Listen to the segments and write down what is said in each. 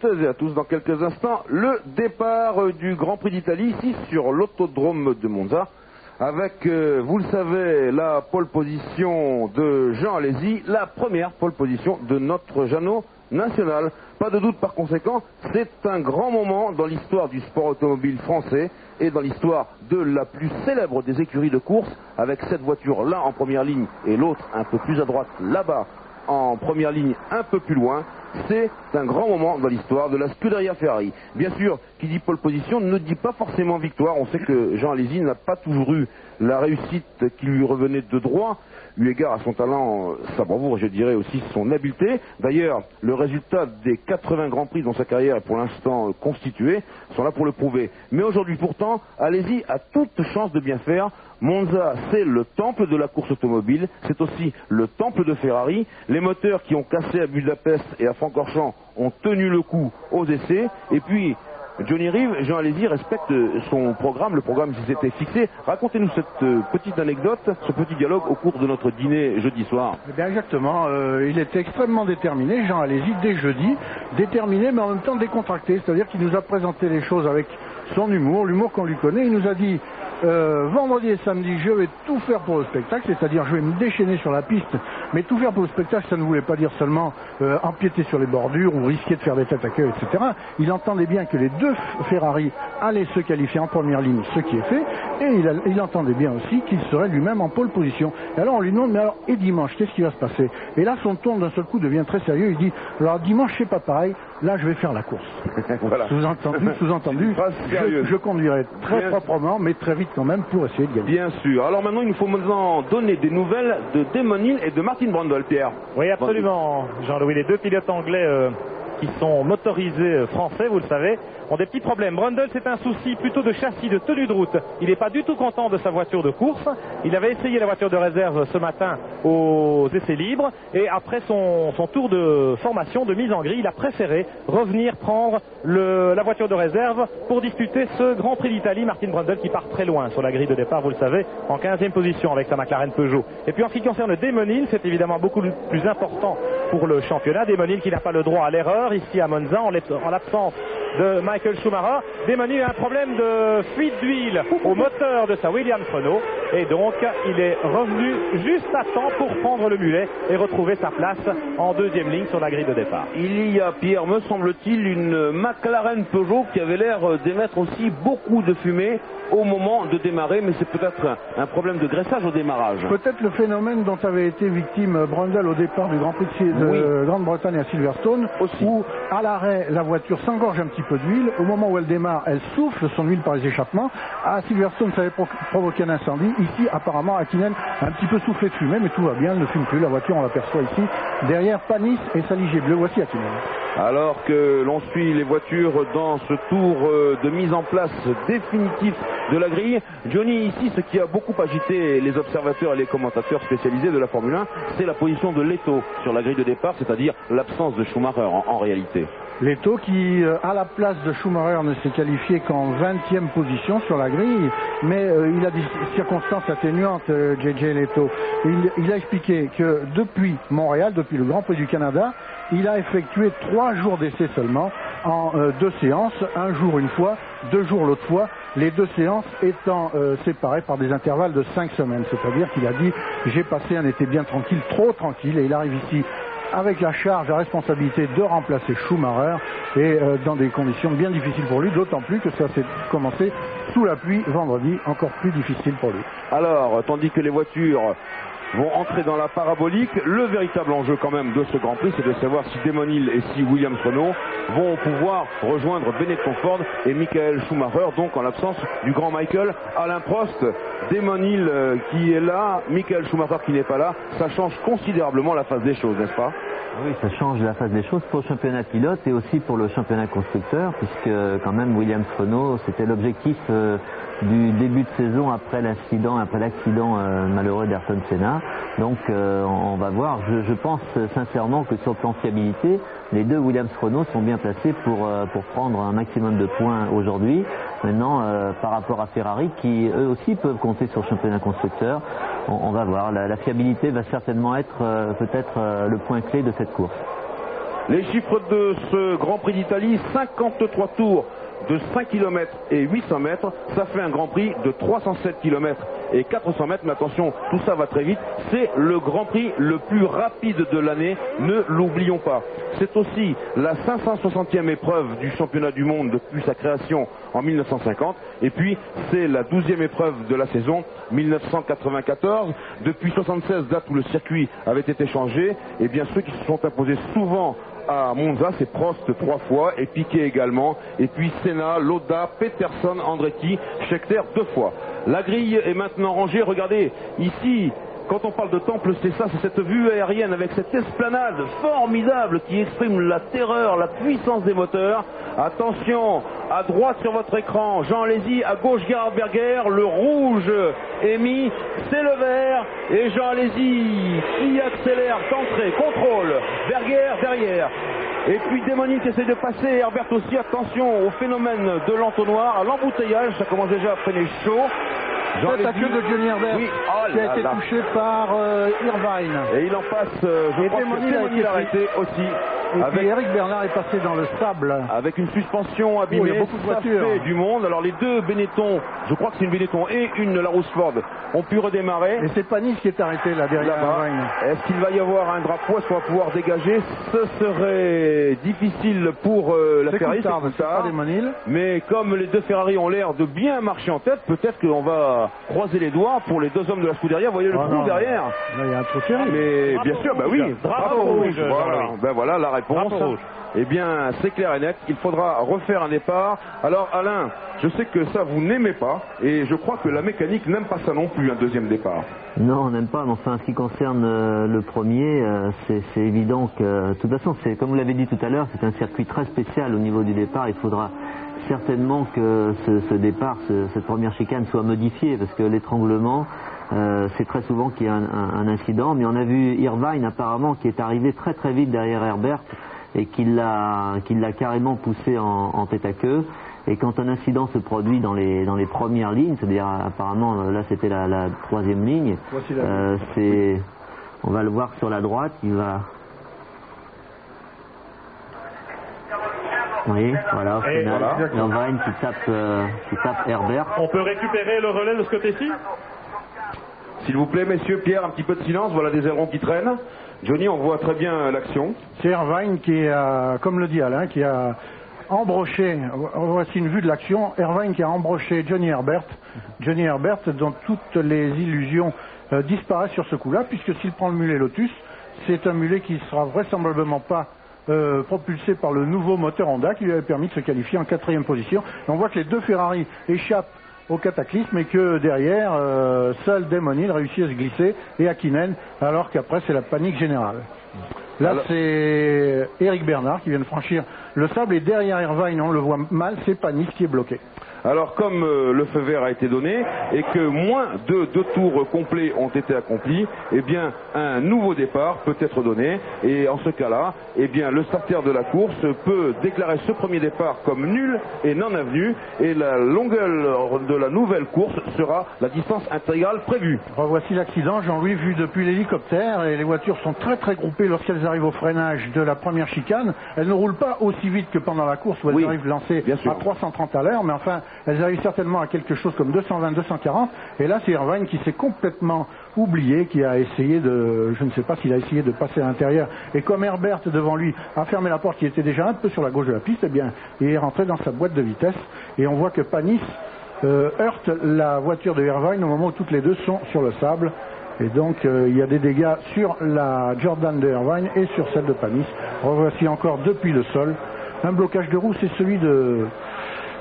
et à tous. Dans quelques instants, le départ du Grand Prix d'Italie ici sur l'autodrome de Monza avec, vous le savez, la pole position de Jean Alesi, la première pole position de notre Jeannot national. Pas de doute par conséquent, c'est un grand moment dans l'histoire du sport automobile français et dans l'histoire de la plus célèbre des écuries de course, avec cette voiture là en première ligne et l'autre un peu plus à droite là-bas en première ligne un peu plus loin. C'est un grand moment dans l'histoire de la Scuderia Ferrari. Bien sûr, qui dit pole position ne dit pas forcément victoire. On sait que Jean Alesi n'a pas toujours eu la réussite qui lui revenait de droit, eu égard à son talent, sa bravoure, je dirais aussi son habileté. D'ailleurs, le résultat des 80 Grands Prix dont sa carrière est pour l'instant constituée sont là pour le prouver. Mais aujourd'hui pourtant, Alesi a toute chance de bien faire. Monza, c'est le temple de la course automobile, c'est aussi le temple de Ferrari. Les moteurs qui ont cassé à Budapest et à Francorchamps ont tenu le coup aux essais. Et puis, Johnny Reeve, Jean Alesi respecte son programme, le programme qui s'était fixé. Racontez-nous cette petite anecdote, ce petit dialogue au cours de notre dîner jeudi soir. Eh bien exactement, il était extrêmement déterminé, Jean Alesi, dès jeudi, déterminé mais en même temps décontracté, c'est-à-dire qu'il nous a présenté les choses avec son humour, l'humour qu'on lui connaît. Il nous a dit vendredi et samedi je vais tout faire pour le spectacle, c'est-à-dire je vais me déchaîner sur la piste, mais tout faire pour le spectacle ça ne voulait pas dire seulement empiéter sur les bordures ou risquer de faire des têtes à queue, etc. Il entendait bien que les deux Ferrari allaient se qualifier en première ligne, ce qui est fait, et il entendait bien aussi qu'il serait lui-même en pole position. Et alors on lui demande, mais alors et dimanche, qu'est-ce qui va se passer? Et là son ton d'un seul coup devient très sérieux, il dit, alors dimanche c'est pas pareil, là je vais faire la course. Voilà. Sous-entendu, je conduirai très proprement, mais très vite quand même pour essayer de gagner. Bien sûr. Alors maintenant, il nous faut maintenant donner des nouvelles de Damon Hill et de Martin Brundle, Pierre. Oui, absolument, Jean-Louis. Les deux pilotes anglais qui sont motorisés français, vous le savez, ont des petits problèmes. Brundle, c'est un souci plutôt de châssis, de tenue de route. Il n'est pas du tout content de sa voiture de course. Il avait essayé la voiture de réserve ce matin aux essais libres et après son tour de formation, de mise en grille, il a préféré revenir prendre la voiture de réserve pour disputer ce Grand Prix d'Italie. Martin Brundle qui part très loin sur la grille de départ, vous le savez, en 15e position avec sa McLaren Peugeot. Et puis en ce qui concerne Damon Hill, c'est évidemment beaucoup plus important pour le championnat. Damon Hill qui n'a pas le droit à l'erreur ici à Monza en l'absence de Michael Schumacher. Damon Hill a un problème de fuite d'huile au moteur de sa Williams Renault et donc il est revenu juste à temps pour prendre le mulet et retrouver sa place en deuxième ligne sur la grille de départ. Il y a, Pierre, me semble-t-il, une McLaren Peugeot qui avait l'air d'émettre aussi beaucoup de fumée au moment de démarrer, mais c'est peut-être un problème de graissage au démarrage. Peut-être le phénomène dont avait été victime Brundle au départ du Grand Prix de Grande-Bretagne à Silverstone, aussi, où à l'arrêt la voiture s'engorge un petit peu d'huile, au moment où elle démarre elle souffle son huile par les échappements. À Silverstone ça avait provoqué un incendie, ici apparemment Hakkinen a un petit peu soufflé de fumée, mais tout va bien, elle ne fume plus, la voiture on l'aperçoit ici derrière Panis et Saligier bleu. Voici Hakkinen. Alors que l'on suit les voitures dans ce tour de mise en place définitif de la grille, Johnny, ici, ce qui a beaucoup agité les observateurs et les commentateurs spécialisés de la Formule 1, c'est la position de Leto sur la grille de départ, c'est-à-dire l'absence de Schumacher en réalité. Leto qui, à la place de Schumacher, ne s'est qualifié qu'en 20e position sur la grille, mais il a des circonstances atténuantes, JJ Leto. Il a expliqué que depuis Montréal, depuis le Grand Prix du Canada, il a effectué 3 jours d'essai seulement en 2 séances, un jour une fois, 2 jours l'autre fois, les 2 séances étant séparées par des intervalles de 5 semaines. C'est-à-dire qu'il a dit j'ai passé un été bien tranquille, trop tranquille, et il arrive ici avec la charge, la responsabilité de remplacer Schumacher et dans des conditions bien difficiles pour lui, d'autant plus que ça s'est commencé sous la pluie vendredi, encore plus difficile pour lui. Alors, tandis que les voitures vont entrer dans la parabolique, le véritable enjeu quand même de ce Grand Prix, c'est de savoir si Damon Hill et si Williams Renault vont pouvoir rejoindre Benetton Ford et Michael Schumacher, donc en l'absence du grand Michael. Alain Prost, Damon Hill qui est là, Michael Schumacher qui n'est pas là, ça change considérablement la face des choses, n'est-ce pas? Oui, ça change la face des choses pour le championnat pilote et aussi pour le championnat constructeur, puisque quand même Williams Renault, c'était l'objectif du début de saison après l'accident malheureux d'Ayrton Senna. Donc on va voir, je pense sincèrement que sur le plan fiabilité, les deux Williams Renault sont bien placés pour prendre un maximum de points aujourd'hui. Maintenant, par rapport à Ferrari, qui eux aussi peuvent compter sur le championnat constructeur, on va voir. La fiabilité va certainement être peut-être le point clé de cette course. Les chiffres de ce Grand Prix d'Italie, 53 tours de 5 km et 800 mètres, ça fait un Grand Prix de 307 km et 400 mètres, mais attention, tout ça va très vite, c'est le Grand Prix le plus rapide de l'année, ne l'oublions pas. C'est aussi la 560e épreuve du championnat du monde depuis sa création en 1950, et puis c'est la 12e épreuve de la saison 1994. Depuis 76, date où le circuit avait été changé, et bien ceux qui se sont imposés souvent à Monza, c'est Prost 3 fois, et Piquet également, et puis Senna, Lauda, Peterson, Andretti, Scheckter 2 fois. La grille est maintenant rangée, regardez, ici, quand on parle de temple, c'est ça, c'est cette vue aérienne avec cette esplanade formidable qui exprime la terreur, la puissance des moteurs. Attention, à droite sur votre écran, Jean Alesi, à gauche Gerhard Berger, le rouge est mis, c'est le vert, et Jean Alesi qui accélère, d'entrée, contrôle, Berger derrière. Et puis Demoni qui essaie de passer, Herbert aussi, attention au phénomène de l'entonnoir, à l'embouteillage, ça commence déjà à freiner chaud. C'est la queue de Johnny Herbert, oui, qui a été touché par Irvine. Et il en passe, je crois que Demoni l'a arrêté aussi. Et puis Eric Bernard est passé dans le sable. Avec une suspension abîmée, il y a beaucoup de voitures. Ça fait du monde. Alors les deux Benetton, je crois que c'est une Benetton et une Larousse Ford, ont pu redémarrer. Et c'est Panis qui est arrêté là derrière Irvine. Est-ce qu'il va y avoir un drapeau? Est-ce qu'on va pouvoir dégager? Ce serait difficile pour la Ferrari, mais comme les deux Ferrari ont l'air de bien marcher en tête, peut-être qu'on va croiser les doigts pour les deux hommes de la Scuderia. Vous voyez le trou derrière? Là, il y a un trou serré. Mais drapeau bien sûr, bah oui, drapeau rouge. Voilà, ben voilà la réponse. Eh bien, c'est clair et net, il faudra refaire un départ. Alors Alain, je sais que ça vous n'aimez pas, et je crois que la mécanique n'aime pas ça non plus, un deuxième départ. Non, on n'aime pas, mais enfin, en ce qui concerne le premier, c'est évident que, de toute façon, comme vous l'avez dit tout à l'heure, c'est un circuit très spécial au niveau du départ. Il faudra certainement que ce départ, cette première chicane soit modifiée, parce que l'étranglement, c'est très souvent qu'il y a un incident, mais on a vu Irvine apparemment qui est arrivé très très vite derrière Herbert, et qui l'a carrément poussé en tête à queue. Et quand un incident se produit dans les premières lignes, c'est-à-dire apparemment là c'était la troisième ligne, on va le voir sur la droite, il va... Oui, voilà, au final, Irvine qui tape Herbert. On peut récupérer le relais de ce côté-ci? S'il vous plaît, messieurs, Pierre, un petit peu de silence, voilà des ailerons qui traînent. Johnny, on voit très bien l'action. C'est Irvine qui a, comme le dit Alain, qui a embroché, voici une vue de l'action, Irvine qui a embroché Johnny Herbert. Johnny Herbert, dont toutes les illusions disparaissent sur ce coup-là, puisque s'il prend le mulet Lotus, c'est un mulet qui ne sera vraisemblablement pas propulsé par le nouveau moteur Honda qui lui avait permis de se qualifier en 4e position. Et on voit que les deux Ferrari échappent au cataclysme et que derrière, seul Damon Hill réussit à se glisser et Hakkinen, alors qu'après c'est la panique générale. Là c'est Eric Bernard qui vient de franchir le sable et derrière Irvine, on le voit mal, c'est Panis qui est bloqué. Alors comme le feu vert a été donné et que moins de 2 tours complets ont été accomplis, eh bien un nouveau départ peut être donné et en ce cas-là, eh bien le starter de la course peut déclarer ce premier départ comme nul et non avenu et la longueur de la nouvelle course sera la distance intégrale prévue. Revoici l'accident, Jean-Louis, vu depuis l'hélicoptère et les voitures sont très très groupées lorsqu'elles arrivent au freinage de la première chicane. Elles ne roulent pas aussi vite que pendant la course où elles arrivent lancées à 330 à l'heure, mais enfin elles arrivent certainement à quelque chose comme 220, 240. Et là, c'est Irvine qui s'est complètement oublié, qui a essayé de... Je ne sais pas s'il a essayé de passer à l'intérieur. Et comme Herbert, devant lui, a fermé la porte, qui était déjà un peu sur la gauche de la piste, eh bien, il est rentré dans sa boîte de vitesse. Et on voit que Panis heurte la voiture de Irvine au moment où toutes les deux sont sur le sable. Et donc, il y a des dégâts sur la Jordan de Irvine et sur celle de Panis. Revoici encore depuis le sol. Un blocage de roue, c'est celui de...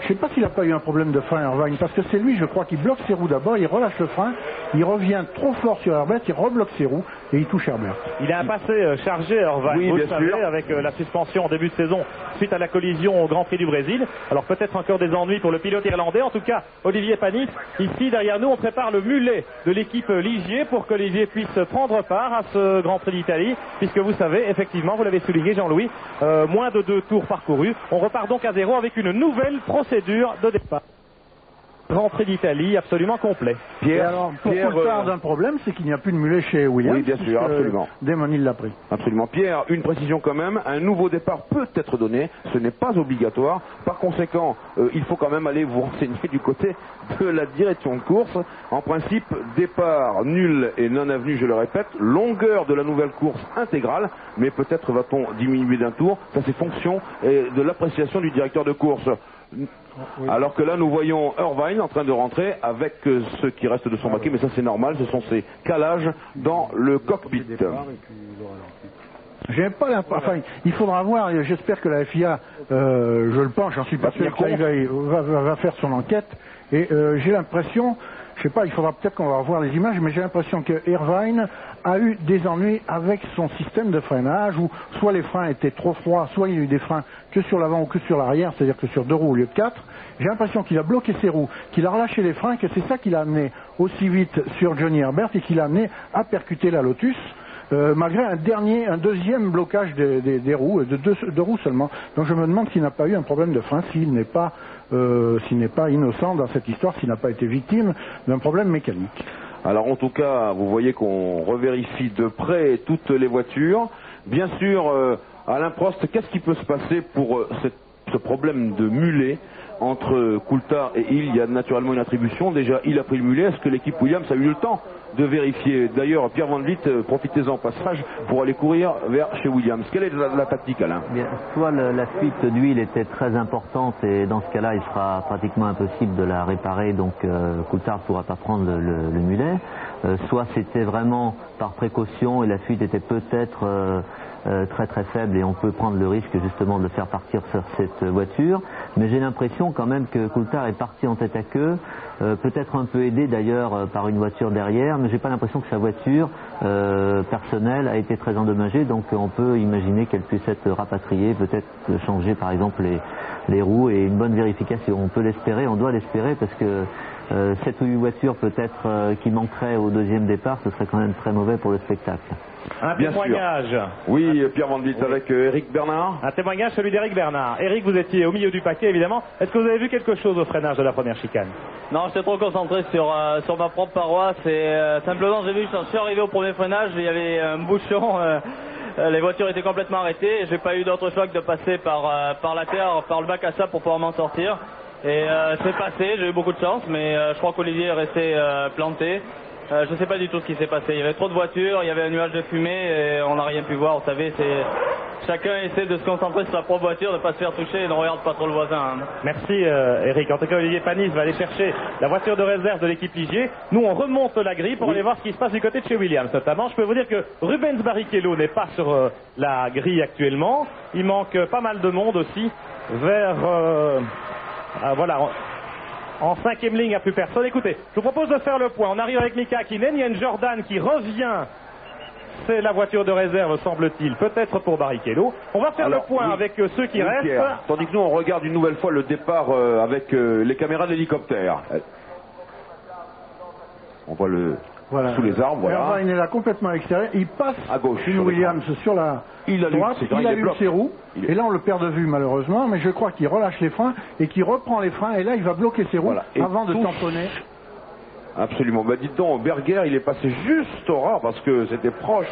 Je ne sais pas s'il n'a pas eu un problème de frein Irvine, parce que c'est lui, je crois, qui bloque ses roues d'abord, il relâche le frein, il revient trop fort sur Herbert, il rebloque ses roues et il touche Herbert. Il a un passé chargé Irvine, oui, vous le savez, avec la suspension en début de saison suite à la collision au Grand Prix du Brésil. Alors peut-être encore des ennuis pour le pilote irlandais. En tout cas, Olivier Panis, ici derrière nous, on prépare le mulet de l'équipe Ligier pour qu'Olivier puisse prendre part à ce Grand Prix d'Italie, puisque vous savez, effectivement, vous l'avez souligné Jean-Louis, moins de 2 tours parcourus. On repart donc à 0 avec une nouvelle procédure de départ. Grand Prix d'Italie absolument complet. Et alors, pour Coulthard, un problème, c'est qu'il n'y a plus de mulet chez Williams. Oui, bien sûr, absolument. Damon Hill l'a pris. Absolument. Pierre, une précision quand même, un nouveau départ peut être donné, ce n'est pas obligatoire. Par conséquent, il faut quand même aller vous renseigner du côté de la direction de course. En principe, départ nul et non avenu, je le répète, longueur de la nouvelle course intégrale, mais peut-être va-t-on diminuer d'un tour, ça c'est fonction de l'appréciation du directeur de course. Oui. Alors que là nous voyons Irvine en train de rentrer avec ce qui reste de son baquet, mais ça c'est normal, ce sont ces calages dans le cockpit. J'ai pas l'impression, enfin, il faudra voir, j'espère que la FIA, je le pense, j'en suis pas sûr, va faire son enquête, et j'ai l'impression, je sais pas, il faudra peut-être qu'on va revoir les images, mais j'ai l'impression que Irvine a eu des ennuis avec son système de freinage, où soit les freins étaient trop froids, soit il y a eu des freins que sur l'avant ou que sur l'arrière, c'est-à-dire que sur 2 roues au lieu de 4. J'ai l'impression qu'il a bloqué ses roues, qu'il a relâché les freins, que c'est ça qui l'a amené aussi vite sur Johnny Herbert et qui l'a amené à percuter la Lotus. Malgré un deuxième blocage des roues, de deux roues seulement. Donc je me demande s'il n'a pas eu un problème de frein, s'il n'est pas innocent dans cette histoire, s'il n'a pas été victime d'un problème mécanique. Alors en tout cas, vous voyez qu'on revérifie de près toutes les voitures. Bien sûr, Alain Prost, qu'est-ce qui peut se passer pour ce problème de mulet entre Coulthard et Hill? Il y a naturellement une attribution. Déjà, Hill a pris le mulet. Est-ce que l'équipe Williams a eu le temps de vérifier? D'ailleurs, Pierre Van Vliet, profitez-en au passage pour aller courir vers chez Williams. Quelle est la tactique, Alain? Bien, soit la fuite d'huile était très importante et dans ce cas-là, il sera pratiquement impossible de la réparer, donc Coulthard ne pourra pas prendre le mulet. Soit c'était vraiment par précaution et la fuite était peut-être très très faible et on peut prendre le risque justement de le faire partir sur cette voiture. Mais j'ai l'impression quand même que Coulthard est parti en tête à queue, peut-être un peu aidé d'ailleurs par une voiture derrière, mais j'ai pas l'impression que sa voiture personnelle a été très endommagée, donc on peut imaginer qu'elle puisse être rapatriée, peut-être changer par exemple les roues et une bonne vérification. On peut l'espérer, on doit l'espérer parce que 7 ou 8 voitures peut-être qui manqueraient au deuxième départ, ce serait quand même très mauvais pour le spectacle. Un témoignage. Oui, Pierre Van Vliet avec Eric Bernard. Un témoignage, celui d'Eric Bernard. Eric, vous étiez au milieu du paquet, évidemment. Est-ce que vous avez vu quelque chose au freinage de la première chicane? Non, j'étais trop concentré sur ma propre paroisse et simplement j'ai vu, je suis arrivé au premier freinage, il y avait un bouchon, les voitures étaient complètement arrêtées et j'ai pas eu d'autre choix que de passer par la terre, par le bac à sable pour pouvoir m'en sortir. Et c'est passé, j'ai eu beaucoup de chance, mais je crois qu'Olivier est resté planté. Je ne sais pas du tout ce qui s'est passé. Il y avait trop de voitures, il y avait un nuage de fumée et on n'a rien pu voir. Vous savez, chacun essaie de se concentrer sur sa propre voiture, de ne pas se faire toucher et ne regarde pas trop le voisin. Hein. Merci Eric. En tout cas, Olivier Panis va aller chercher la voiture de réserve de l'équipe Ligier. Nous, on remonte la grille pour aller voir ce qui se passe du côté de chez Williams. Notamment, je peux vous dire que Rubens Barrichello n'est pas sur la grille actuellement. Il manque pas mal de monde aussi vers... voilà... En 5e ligne, il n'y a plus personne. Écoutez, je vous propose de faire le point. On arrive avec Mika Hakkinen. Il y a une Jordan qui revient. C'est la voiture de réserve, semble-t-il, peut-être pour Barrichello. On va faire le point avec ceux qui restent. Pierre, tandis que nous, on regarde une nouvelle fois le départ avec les caméras de l'hélicoptère. On voit sous les arbres, voilà. Il est là complètement à l'extérieur. Il passe à gauche, chez Williams sur la droite. Il allume ses roues. Et là, on le perd de vue, malheureusement. Mais je crois qu'il relâche les freins et qu'il reprend les freins. Et là, il va bloquer ses roues avant de tamponner. Absolument. Bah, dites donc, Berger, il est passé juste au ras parce que c'était proche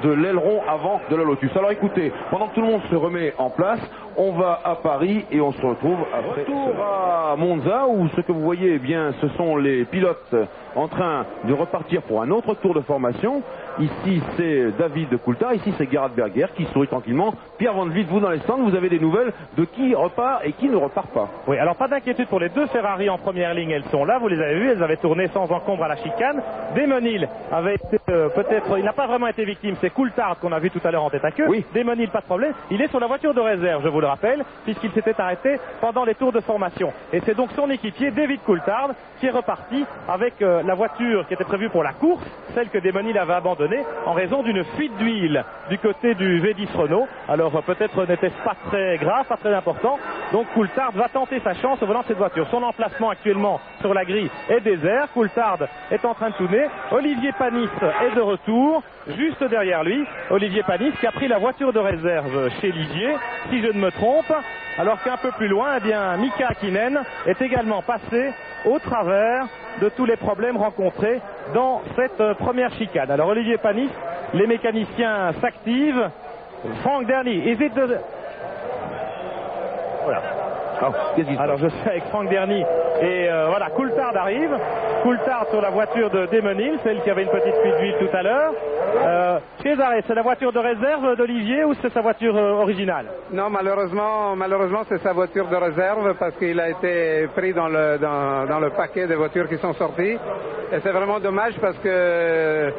de l'aileron avant de la Lotus. Alors écoutez, pendant que tout le monde se remet en place, on va à Paris et on se retrouve après. Retour à Monza où ce que vous voyez, eh bien, ce sont les pilotes en train de repartir pour un autre tour de formation. Ici, c'est David Coulthard, ici, c'est Gerhard Berger qui sourit tranquillement. Pierre Van Vliet, vous dans les stands, vous avez des nouvelles de qui repart et qui ne repart pas. Oui, alors pas d'inquiétude pour les deux Ferrari en première ligne, elles sont là, vous les avez vues, elles avaient tourné sans encombre à la chicane. Damon Hill avait été peut-être, il n'a pas vraiment été victime, c'est Coulthard qu'on a vu tout à l'heure en tête à queue. Oui. Damon Hill, pas de problème, il est sur la voiture de réserve, je vous le rappelle, puisqu'il s'était arrêté pendant les tours de formation. Et c'est donc son équipier, David Coulthard, qui est reparti avec la voiture qui était prévue pour la course, celle que Damon Hill avait abandonnée en raison d'une fuite d'huile du côté du V10 Renault. Alors peut-être n'était-ce pas très grave, pas très important. Donc Coulthard va tenter sa chance au volant de cette voiture. Son emplacement actuellement sur la grille est désert. Coulthard est en train de tourner. Olivier Panis est de retour, juste derrière lui. Olivier Panis qui a pris la voiture de réserve chez Ligier, si je ne me trompe, alors qu'un peu plus loin, eh bien, Mika Hakkinen est également passé au travers de tous les problèmes rencontrés dans cette première chicane. Alors Olivier Panis, les mécaniciens s'activent. Frank Derny, hésite de... Voilà. Alors je suis avec Frank Derny et voilà, Coulthard arrive. Coulthard sur la voiture de Damon Hill, celle qui avait une petite fuite d'huile tout à l'heure. Cesare, c'est la voiture de réserve d'Olivier ou c'est sa voiture originale? Non, malheureusement c'est sa voiture de réserve parce qu'il a été pris dans le paquet des voitures qui sont sorties. Et c'est vraiment dommage parce que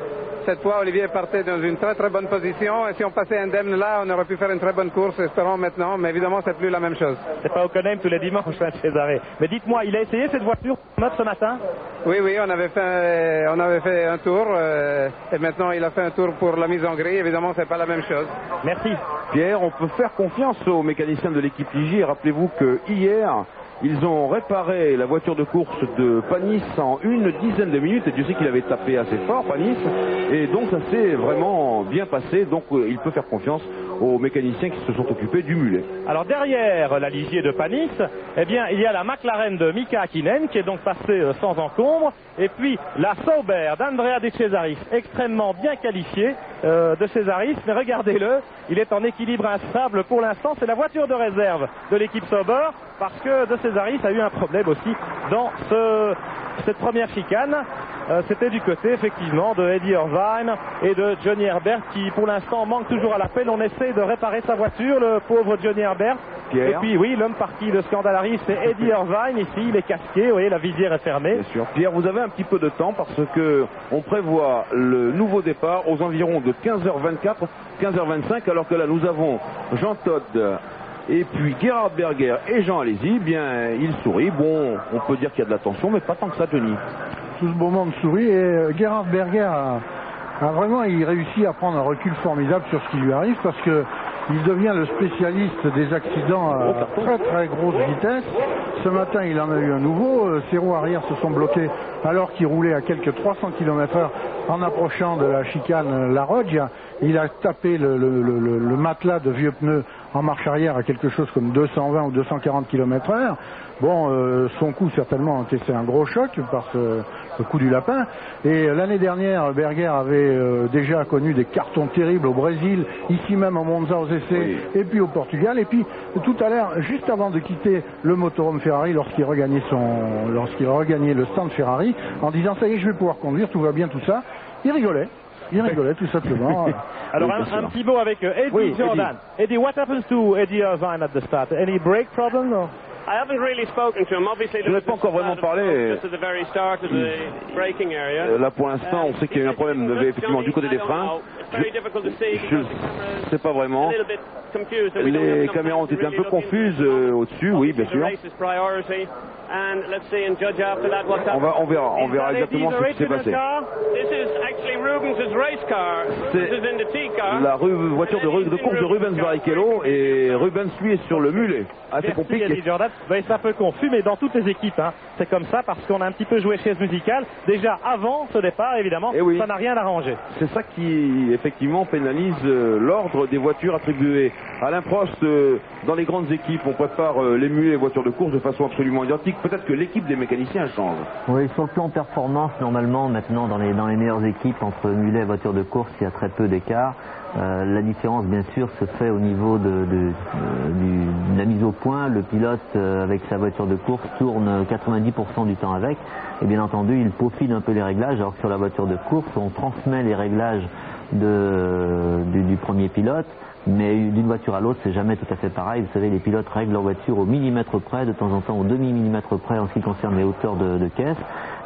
cette fois, Olivier partait dans une très très bonne position et si on passait indemne là, on aurait pu faire une très bonne course, espérons maintenant, mais évidemment, c'est plus la même chose. C'est pas au Hockenheim tous les dimanches, hein, Cesare. Mais dites-moi, il a essayé cette voiture ce matin? Oui, on avait fait un tour et maintenant il a fait un tour pour la mise en grille. Évidemment, c'est pas la même chose. Merci. Pierre, on peut faire confiance aux mécaniciens de l'équipe Ligier. Rappelez-vous que hier, ils ont réparé la voiture de course de Panis en une dizaine de minutes et Dieu sait qu'il avait tapé assez fort, Panis, et donc ça s'est vraiment bien passé, donc il peut faire confiance aux mécaniciens qui se sont occupés du mulet. Alors derrière la Ligier de Panis, eh bien il y a la McLaren de Mika Hakkinen qui est donc passée sans encombre, et puis la Sauber d'Andrea De Cesaris, extrêmement bien qualifiée de Cesaris, mais regardez-le, il est en équilibre instable pour l'instant, c'est la voiture de réserve de l'équipe Sauber, parce que De Cesaris a eu un problème aussi dans cette première chicane. C'était du côté effectivement de Eddie Irvine et de Johnny Herbert qui pour l'instant manque toujours à l'appel. On essaie de réparer sa voiture, le pauvre Johnny Herbert. Pierre. Et puis oui, l'homme parti de Scandalaris, c'est Eddie Irvine ici, il est casqué, vous voyez, la visière est fermée. Bien sûr. Pierre, vous avez un petit peu de temps parce que on prévoit le nouveau départ aux environs de 15h24, 15h25, alors que là nous avons Jean Todt et puis Gerhard Berger et Jean Alesi. Bien, ils sourient. Bon, on peut dire qu'il y a de la tension, mais pas tant que ça, Denis. Tout ce beau monde sourit et Gerhard Berger a vraiment réussi à prendre un recul formidable sur ce qui lui arrive parce que il devient le spécialiste des accidents à très très grosse vitesse. Ce matin, il en a eu un nouveau. Ses roues arrière se sont bloquées alors qu'il roulait à quelques 300 km/h en approchant de la chicane La Roggia. Il a tapé le matelas de vieux pneus en marche arrière à quelque chose comme 220 ou 240 km/h. Bon, son coup certainement a encaissé un gros choc par le coup du lapin. Et l'année dernière, Berger avait déjà connu des cartons terribles au Brésil, ici même en Monza aux essais, oui, et puis au Portugal. Et puis tout à l'heure, juste avant de quitter le motorhome Ferrari, lorsqu'il regagnait le stand Ferrari, en disant ça y est, je vais pouvoir conduire, tout va bien, tout ça, il rigolait. Il rigolait tout simplement. Alors un petit mot avec Eddie Jordan. Eddie, what happens to Eddie Irvine at the start? Any brake problem? Or? I haven't really spoken to him. Obviously, je n'ai pas encore vraiment parlé. Là, pour l'instant, on sait qu'il y a eu un problème effectivement du côté des freins. Je ne sais pas vraiment. Les caméras ont été un peu confuses au-dessus, oui, bien sûr. On verra exactement ce qui s'est passé. C'est la voiture de course de Rubens Barrichello et Rubens lui est sur le mulet. Assez compliqué. C'est un peu confus, mais dans toutes les équipes, hein, c'est comme ça parce qu'on a un petit peu joué chaise musicale. Déjà avant ce départ, évidemment, oui, ça n'a rien arrangé. C'est ça qui, effectivement, pénalise l'ordre des voitures attribuées. Alain Prost, dans les grandes équipes, on prépare les mulets et les voitures de course de façon absolument identique. Peut-être que l'équipe des mécaniciens change. Oui, sur le plan performance, normalement, maintenant, dans les meilleures équipes, entre mulets et voitures de course, il y a très peu d'écart. La différence, bien sûr, se fait au niveau de la mise au point. Le pilote, avec sa voiture de course, tourne 90% du temps avec. Et bien entendu, il peaufine un peu les réglages, alors que sur la voiture de course, on transmet les réglages du premier pilote. Mais d'une voiture à l'autre, c'est jamais tout à fait pareil. Vous savez, les pilotes règlent leur voiture au millimètre près, de temps en temps au demi-millimètre près en ce qui concerne les hauteurs de caisse.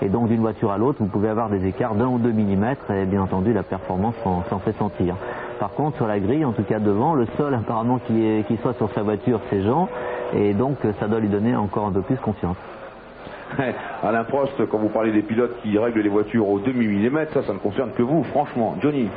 Et donc d'une voiture à l'autre, vous pouvez avoir des écarts d'1 ou 2 millimètres et bien entendu, la performance s'en fait sentir. Par contre, sur la grille, en tout cas devant, le seul apparemment qui soit sur sa voiture, c'est Jean. Et donc, ça doit lui donner encore un peu plus confiance. Alain Prost, quand vous parlez des pilotes qui règlent les voitures au demi-millimètre, ça ne concerne que vous, franchement. Johnny.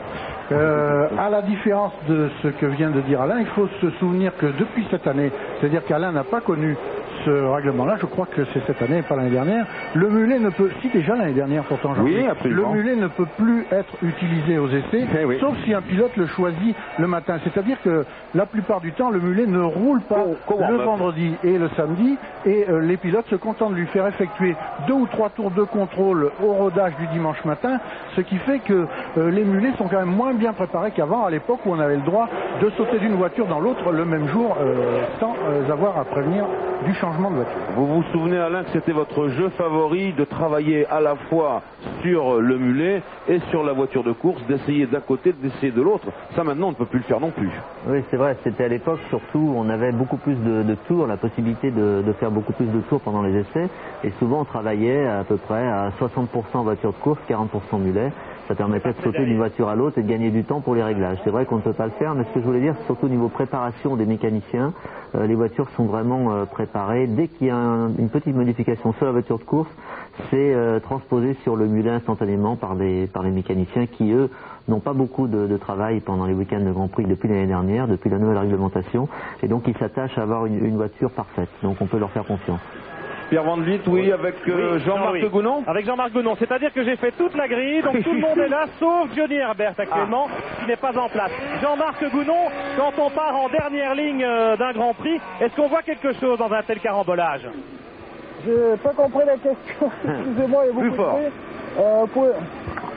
À la différence de ce que vient de dire Alain, il faut se souvenir que depuis cette année, c'est-à-dire qu'Alain n'a pas connu ce règlement-là, je crois que c'est cette année et pas l'année dernière, le mulet ne peut, si déjà l'année dernière pourtant, oui, absolument. Le mulet ne peut plus être utilisé aux essais, sauf si un pilote le choisit le matin. C'est-à-dire que la plupart du temps, le mulet ne roule pas le vendredi et le samedi, et les pilotes se contentent de lui faire effectuer 2 ou 3 tours de contrôle au rodage du dimanche matin, ce qui fait que les mulets sont quand même moins bien préparés qu'avant, à l'époque où on avait le droit de sauter d'une voiture dans l'autre le même jour sans avoir à prévenir du changement de voiture. Vous vous souvenez, Alain, que c'était votre jeu favori de travailler à la fois sur le mulet et sur la voiture de course, d'essayer d'un côté, d'essayer de l'autre. Ça maintenant on ne peut plus le faire non plus. Oui, c'est vrai, c'était à l'époque surtout, on avait beaucoup plus de tours, la possibilité de faire beaucoup plus de tours pendant les essais, et souvent on travaillait à peu près à 60% voiture de course, 40% mulet. Ça permettait de sauter d'une voiture à l'autre et de gagner du temps pour les réglages. C'est vrai qu'on ne peut pas le faire, mais ce que je voulais dire, c'est surtout au niveau préparation des mécaniciens, les voitures sont vraiment préparées. Dès qu'il y a une petite modification sur la voiture de course, c'est transposé sur le mulet instantanément par les mécaniciens qui, eux, n'ont pas beaucoup de travail pendant les week-ends de Grand Prix depuis l'année dernière, depuis la nouvelle réglementation, et donc ils s'attachent à avoir une voiture parfaite. Donc on peut leur faire confiance. Pierre Van Vliet, oui, avec Jean-Marc Gounon. Avec Jean-Marc Gounon, c'est-à-dire que j'ai fait toute la grille, donc tout le monde est là, sauf Johnny Herbert actuellement, qui n'est pas en place. Jean-Marc Gounon, quand on part en dernière ligne d'un Grand Prix, est-ce qu'on voit quelque chose dans un tel carambolage? J'ai pas compris la question, excusez-moi, il y a beaucoup de bruit.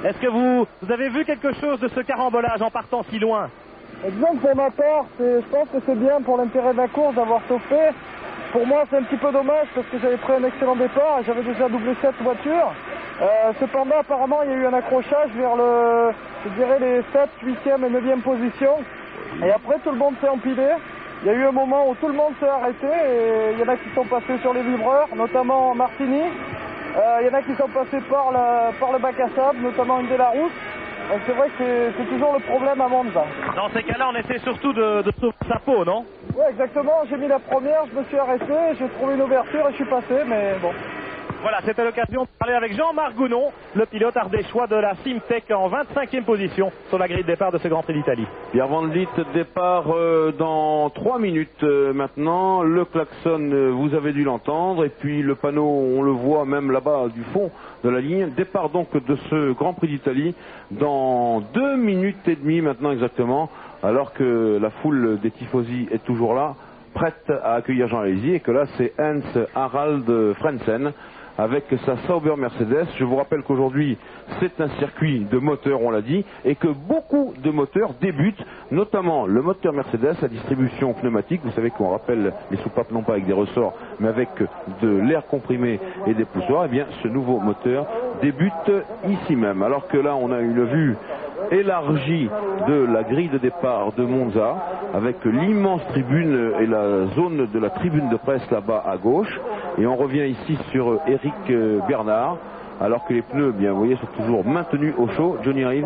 Est-ce que vous avez vu quelque chose de ce carambolage en partant si loin? Disons que pour ma part, je pense que c'est bien pour l'intérêt de la course d'avoir sauté. Pour moi, c'est un petit peu dommage parce que j'avais pris un excellent départ et j'avais déjà doublé 7 voitures. Cependant, apparemment, il y a eu un accrochage vers je dirais les 7, 8e et 9e positions. Et après, tout le monde s'est empilé. Il y a eu un moment où tout le monde s'est arrêté et il y en a qui sont passés sur les vibreurs, notamment Martini. Il y en a qui sont passés par le bac à sable, notamment une Delarousse. C'est vrai que c'est toujours le problème à Monza. Dans ces cas-là, on essaie surtout de sauver sa peau, non? Oui, exactement. J'ai mis la première, je me suis arrêté, j'ai trouvé une ouverture et je suis passé, mais bon. Voilà, c'était l'occasion de parler avec Jean-Marc Gounon, le pilote ardéchois de la Simtech en 25e position sur la grille de départ de ce Grand Prix d'Italie. Pierre Van Vliet, départ dans 3 minutes maintenant. Le klaxon, vous avez dû l'entendre. Et puis le panneau, on le voit même là-bas du fond de la ligne. Départ donc de ce Grand Prix d'Italie dans 2 minutes et demie maintenant exactement. Alors que la foule des tifosi est toujours là, prête à accueillir Jean Alesi. Et que là, c'est Hans Harald Frentzen avec sa Sauber Mercedes. Je vous rappelle qu'aujourd'hui c'est un circuit de moteurs, on l'a dit, et que beaucoup de moteurs débutent, notamment le moteur Mercedes à distribution pneumatique. Vous savez qu'on rappelle les soupapes non pas avec des ressorts mais avec de l'air comprimé et des poussoirs. Et bien ce nouveau moteur débute ici même, alors que là on a une vue élargie de la grille de départ de Monza avec l'immense tribune et la zone de la tribune de presse là-bas à gauche, et on revient ici sur Eric Bernard alors que les pneus, bien vous voyez, sont toujours maintenus au chaud. Johnny Reed.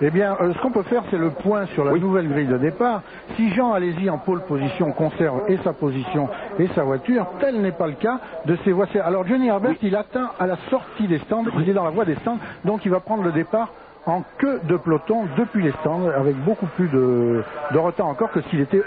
Eh bien, ce qu'on peut faire, c'est le point sur la nouvelle grille de départ. Si Jean Alesi en pole position conserve et sa position et sa voiture, tel n'est pas le cas de ses voitures. Alors Johnny Herbert, il atteint à la sortie des stands, il est dans la voie des stands, donc il va prendre le départ en queue de peloton depuis les stands, avec beaucoup plus de retard encore que s'il était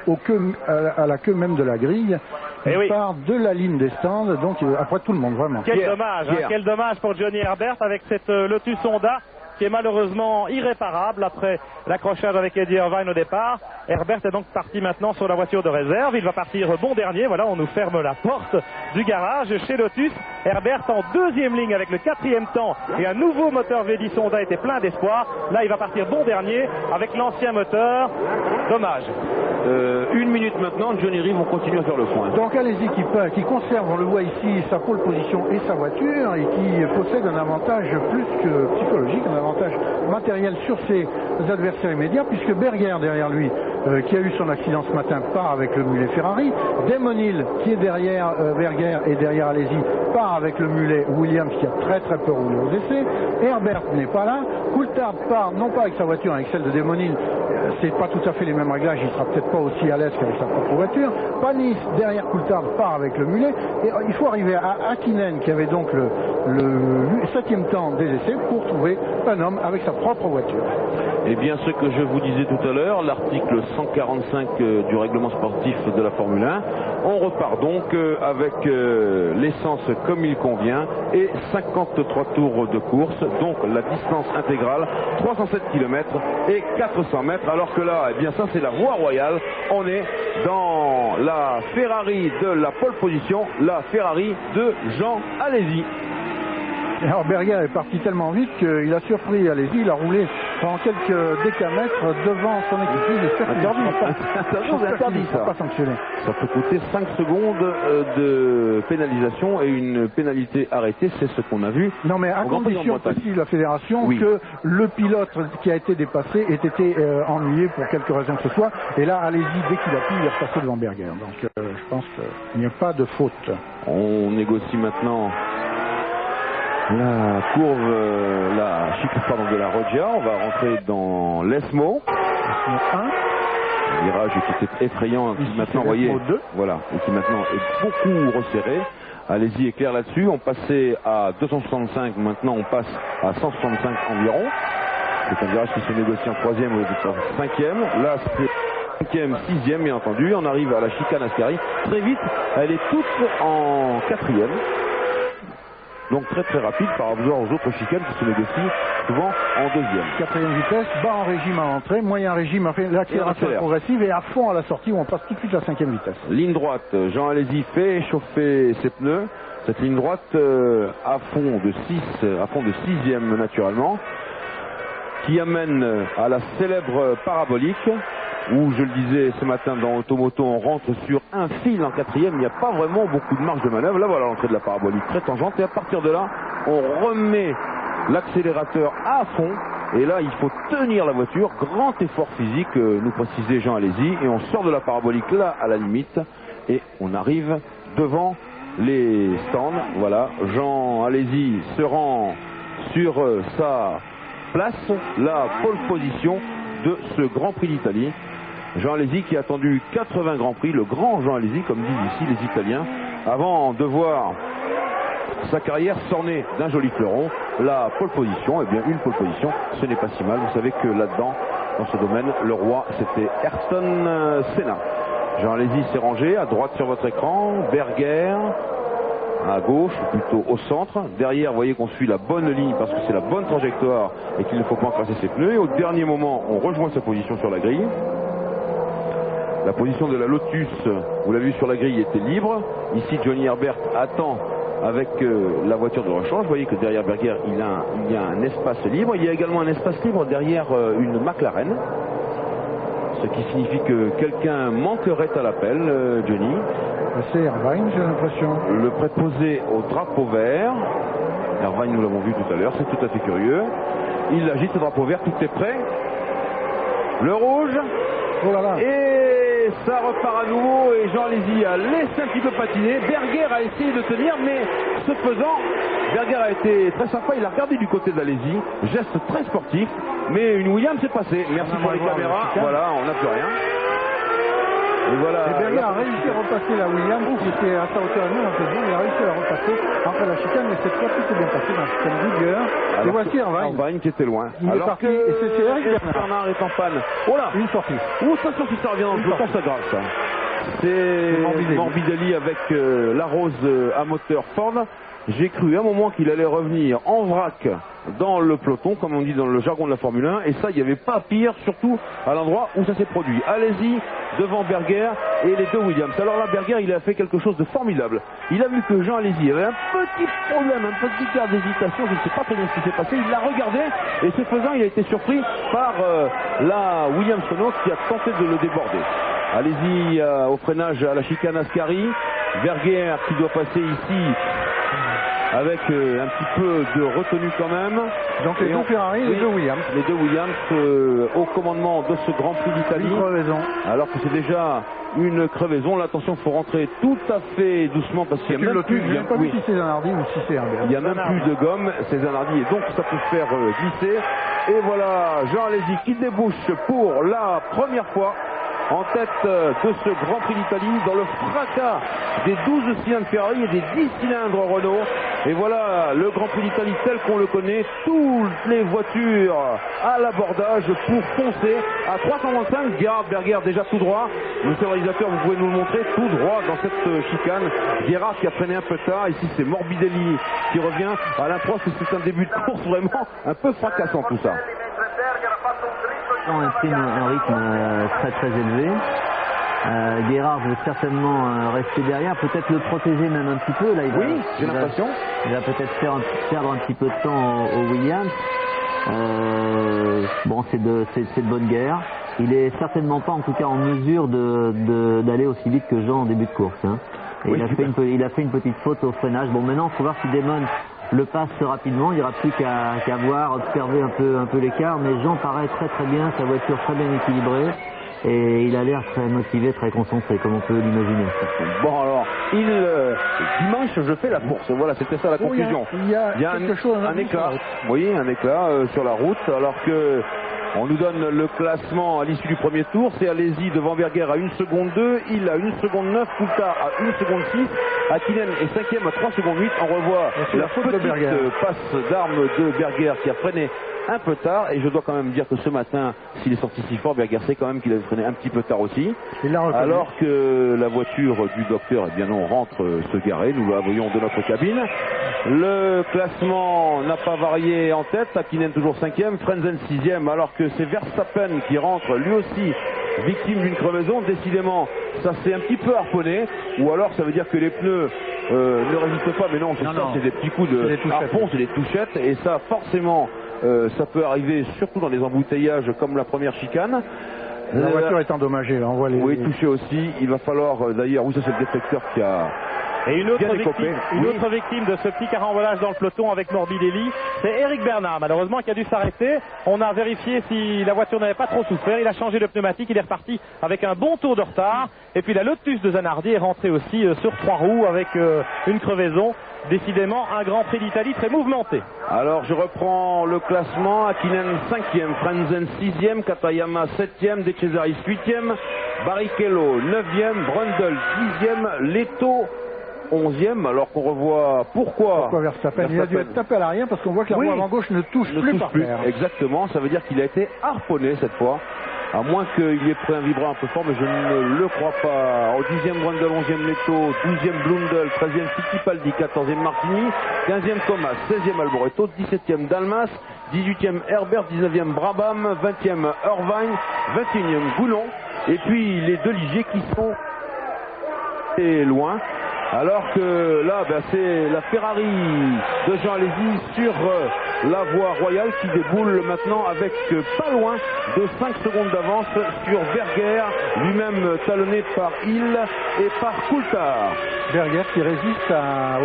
à la queue même de la grille. Il part de la ligne des stands, donc après tout le monde, vraiment. Quel dommage, quel dommage pour Johnny Herbert avec cette Lotus Honda qui est malheureusement irréparable après l'accrochage avec Eddie Irvine au départ. Herbert est donc parti maintenant sur la voiture de réserve. Il va partir bon dernier. Voilà, on nous ferme la porte du garage chez Lotus. Herbert en 2e ligne avec le 4e temps et un nouveau moteur V10 Honda était plein d'espoir. Là, il va partir bon dernier avec l'ancien moteur. Dommage. 1 minute maintenant, Johnny Reed, on continue à faire le point. Donc Alesi qui conserve, on le voit ici, sa pole position et sa voiture, et qui possède un avantage plus que psychologique, un avantage matériel sur ses adversaires immédiats, puisque Berger derrière lui, qui a eu son accident ce matin, part avec le mulet Ferrari. Damon Hill, qui est derrière Berger et derrière Alesi, part avec le mulet Williams, qui a très très peu roulé aux essais. Herbert n'est pas là. Coulthard part non pas avec sa voiture, avec celle de Damon Hill. C'est pas tout à fait les mêmes réglages, il sera peut-être pas aussi à l'aise qu'avec sa propre voiture. Panis derrière Coulthard part avec le mulet, et il faut arriver à Hakkinen, qui avait donc le 7e temps des essais, pour trouver un homme avec sa propre voiture. Eh bien, ce que je vous disais tout à l'heure, l'article 145 du règlement sportif de la Formule 1. On repart donc avec l'essence comme il convient et 53 tours de course, donc la distance intégrale 307 km et 400 mètres, alors que là, eh bien ça c'est la voie royale. On est dans la Ferrari de la pole position, la Ferrari de Jean Alesi. Alors Berger est parti tellement vite qu'il a surpris Alesi, il a roulé pendant quelques décamètres devant son équipier. J'espère qu'il c'est interdit ça. Pas sanctionné. Ça peut coûter 5 secondes de pénalisation et une pénalité arrêtée, c'est ce qu'on a vu. Non mais à condition, précise la fédération, oui, que le pilote qui a été dépassé ait été ennuyé pour quelque raison que ce soit. Et là, Alesi, dès qu'il a pu, il est repassé devant Berger. Donc je pense qu'il n'y a pas de faute. On négocie maintenant la courbe, la chicane de la Roggia. On va rentrer dans l'ESMO. Un virage qui était effrayant, qui maintenant, vous voyez, voilà, et qui maintenant est beaucoup resserré. Allez-y, est clair là-dessus. On passait à 265, maintenant on passe à 165 environ. C'est un virage qui se négocie en 3e au lieu de 5e. Là, c'est 5e, 6e, bien entendu. On arrive à la chicane Ascari. Très vite, elle est toute en 4e. Donc très très rapide par rapport aux autres chicanes qui se négocient souvent en 2e. 4e vitesse, bas en régime à l'entrée, moyen régime à l'accélération progressive et à fond à la sortie où on passe tout de suite à la 5e vitesse. Ligne droite, Jean Alesi fait chauffer ses pneus. Cette ligne droite à fond de 6e naturellement, qui amène à la célèbre parabolique, où je le disais ce matin dans Automoto, on rentre sur un fil en 4e, il n'y a pas vraiment beaucoup de marge de manœuvre. Là voilà l'entrée de la parabolique très tangente, et à partir de là on remet l'accélérateur à fond, et là il faut tenir la voiture, grand effort physique, nous précisait Jean Alesi, et on sort de la parabolique là à la limite, et on arrive devant les stands. Voilà, Jean Alesi se rend sur sa place, la pole position de ce Grand Prix d'Italie. Jean Alesi qui a attendu 80 Grands Prix, le grand Jean Alesi comme disent ici les Italiens, avant de voir sa carrière s'orner d'un joli fleuron. La pole position, eh bien une pole position, ce n'est pas si mal. Vous savez que là-dedans, dans ce domaine, le roi c'était Ayrton Senna. Jean Alesi s'est rangé à droite sur votre écran, Berger à gauche, ou plutôt au centre. Derrière, vous voyez qu'on suit la bonne ligne parce que c'est la bonne trajectoire et qu'il ne faut pas encrasser ses pneus. Et au dernier moment, on rejoint sa position sur la grille. La position de la Lotus, vous l'avez vu sur la grille, était libre. Ici, Johnny Herbert attend avec la voiture de rechange. Vous voyez que derrière Berger, il y a un espace libre. Il y a également un espace libre derrière une McLaren. Ce qui signifie que quelqu'un manquerait à l'appel, Johnny. C'est Irvine, j'ai l'impression. Le préposé au drapeau vert. Irvine, nous l'avons vu tout à l'heure, c'est tout à fait curieux. Il agite le drapeau vert, tout est prêt. Le rouge. Oh là là. Et ça repart à nouveau et Jean Alesi a laissé un petit peu patiner. Berger a essayé de tenir, mais ce faisant, Berger a été très sympa. Il a regardé du côté d'Alesi. Geste très sportif, mais une Williams s'est passée. Merci pour les caméras. Voilà, on n'a plus rien. Et voilà. Et Berger a réussi à repasser la Williams qui était à sa hauteur à nous, un peu bon. Il a réussi à la repasser après la chicane, mais cette fois tout s'est bien passé dans la chicane Goodyear. Et voici Irvine qui était loin. Il est parti, et c'est Eric Bernard est en panne. Oh là, une sortie. Oh, ça revient dans le peloton, ça grave ça. C'est Morbidelli avec la Rose à moteur Ford. J'ai cru à un moment qu'il allait revenir en vrac dans le peloton, comme on dit dans le jargon de la Formule 1, et ça, il n'y avait pas pire, surtout à l'endroit où ça s'est produit. Alesi devant Berger et les deux Williams. Alors là, Berger, il a fait quelque chose de formidable. Il a vu que Jean Alesi avait un petit problème, un petit quart d'hésitation, je ne sais pas très bien ce qui s'est passé, il l'a regardé, et ce faisant, il a été surpris par la Williams Renault qui a tenté de le déborder. Alesi au freinage à la chicane Ascari, Berger qui doit passer ici avec un petit peu de retenue quand même. Donc les deux Ferrari et les deux Williams. Les deux Williams au commandement de ce Grand Prix d'Italie. Une crevaison. Alors que c'est déjà une crevaison. Là, attention, il faut rentrer tout à fait doucement parce qu'il n'y a même plus. Je n'ai pas vu si c'est un hardy ou si c'est un Berger. Il n'y a même plus de gomme, c'est un hardy et donc ça peut faire glisser. Et voilà, Jean Alesi qui débouche pour la première fois en tête de ce Grand Prix d'Italie dans le fracas des 12 cylindres Ferrari et des 10 cylindres Renault. Et voilà le Grand Prix d'Italie tel qu'on le connaît, toutes les voitures à l'abordage pour foncer à 325. Gerhard Berger déjà tout droit. Monsieur le réalisateur, vous pouvez nous le montrer, tout droit dans cette chicane. Gerhard qui a freiné un peu tard. Ici c'est Morbidelli qui revient. Alain Prost, c'est un début de course vraiment un peu fracassant tout ça. On imprime un rythme très très élevé. Gerhard veut certainement rester derrière, peut-être le protéger même un petit peu. Là, j'ai l'impression. Il va peut-être perdre un petit peu de temps au Williams. Bon, c'est de bonne guerre. Il est certainement pas en tout cas en mesure d'aller aussi vite que Jean en début de course. Hein. Et oui, il a fait une petite faute au freinage. Bon, maintenant, il faut voir si Damon le passe rapidement. Il n'y aura plus qu'à voir, observer un peu l'écart. Mais Jean paraît très très bien, sa voiture très bien équilibrée. Et il a l'air très motivé, très concentré, comme on peut l'imaginer. Bon alors, dimanche je fais la course, voilà, c'était ça la conclusion. Il y a quelque chose, un éclat, oui, un éclat sur la route, alors que on nous donne le classement à l'issue du premier tour. C'est Alesi devant Berger à 1 seconde 2, il à 1 seconde 9, Coulthard à 1 seconde 6, Hakkinen est 5e à 3 secondes 8. On revoit la petite passe d'armes de Berger qui a freiné un peu tard, et je dois quand même dire que ce matin, s'il est sorti si fort, Berger sait quand même qu'il avait freiné un petit peu tard aussi. Alors que la voiture du docteur, eh bien on rentre se garer, nous la voyons de notre cabine. Le classement n'a pas varié en tête, Hakkinen toujours 5e, Frenzen 6e, alors que c'est Verstappen qui rentre lui aussi victime d'une crevaison. Décidément, ça s'est un petit peu harponné, ou alors ça veut dire que les pneus ne résistent pas, mais non, c'est des petits coups de harpon, c'est des touchettes, et ça forcément ça peut arriver surtout dans les embouteillages comme la première chicane. La voiture est endommagée, là, on voit les... Oui, touchée aussi. Il va falloir d'ailleurs, oui, ça c'est le détecteur qui a... Et une autre victime de ce petit carambolage dans le peloton avec Morbidelli, c'est Eric Bernard, malheureusement, qui a dû s'arrêter. On a vérifié si la voiture n'avait pas trop souffert. Il a changé de pneumatique, il est reparti avec un bon tour de retard. Et puis la Lotus de Zanardi est rentrée aussi sur 3 roues avec une crevaison. Décidément, un Grand Prix d'Italie très mouvementé. Alors, je reprends le classement. Hakkinen 5e, Frenzen 6e, Katayama 7e, De Cesaris 8e, Barrichello 9e, Brundle 10e, Leto 11e, alors qu'on revoit pourquoi Verstappen il a dû être tapé à l'arrière parce qu'on voit que la roue avant gauche ne touche plus par terre. Exactement, ça veut dire qu'il a été harponné cette fois. À moins qu'il ait pris un vibrant un peu fort, mais je ne le crois pas. Au 10e Brundle, 11e Leto, 12e Blundell, 13e Fittipaldi, 14e Martini, 15e Thomas, 16e Alboreto, 17e Dalmas, 18e Herbert, 19e Brabham, 20e Irvine, 21e Goulon, et puis les deux Ligier qui sont loin. Alors que là, c'est la Ferrari de Jean Alesi sur la voie royale qui déboule maintenant avec pas loin de 5 secondes d'avance sur Berger, lui-même talonné par Hill et par Coulthard. Berger qui résiste à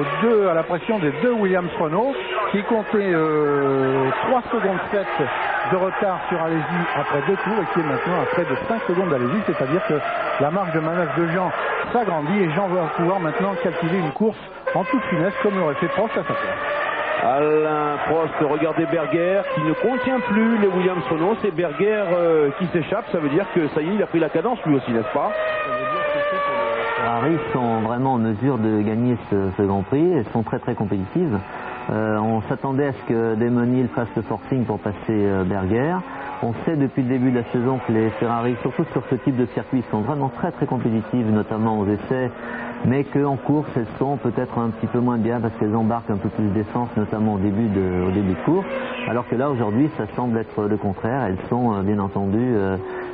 la pression des deux Williams Renault, qui comptait 3 secondes 7 de retard sur Alesi après 2 tours et qui est maintenant à près de 5 secondes d'Alesi, c'est-à-dire que la marge de manœuvre de Jean s'agrandit et Jean va pouvoir maintenant calculer une course en toute finesse comme l'aurait fait Prost à sa place. Alain Prost, regardez Berger qui ne contient plus les Williams Renault, c'est Berger qui s'échappe, ça veut dire que ça y est, il a pris la cadence lui aussi, n'est-ce pas? Les Ferrari sont vraiment en mesure de gagner ce Grand Prix, elles sont très très compétitives. On s'attendait à ce que Damon Hill fasse le forcing pour passer Berger. On sait depuis le début de la saison que les Ferrari, surtout sur ce type de circuit, sont vraiment très très compétitives, notamment aux essais, mais qu'en course, elles sont peut-être un petit peu moins bien parce qu'elles embarquent un peu plus d'essence, notamment au début de course, alors que là, aujourd'hui, ça semble être le contraire. Elles sont, bien entendu,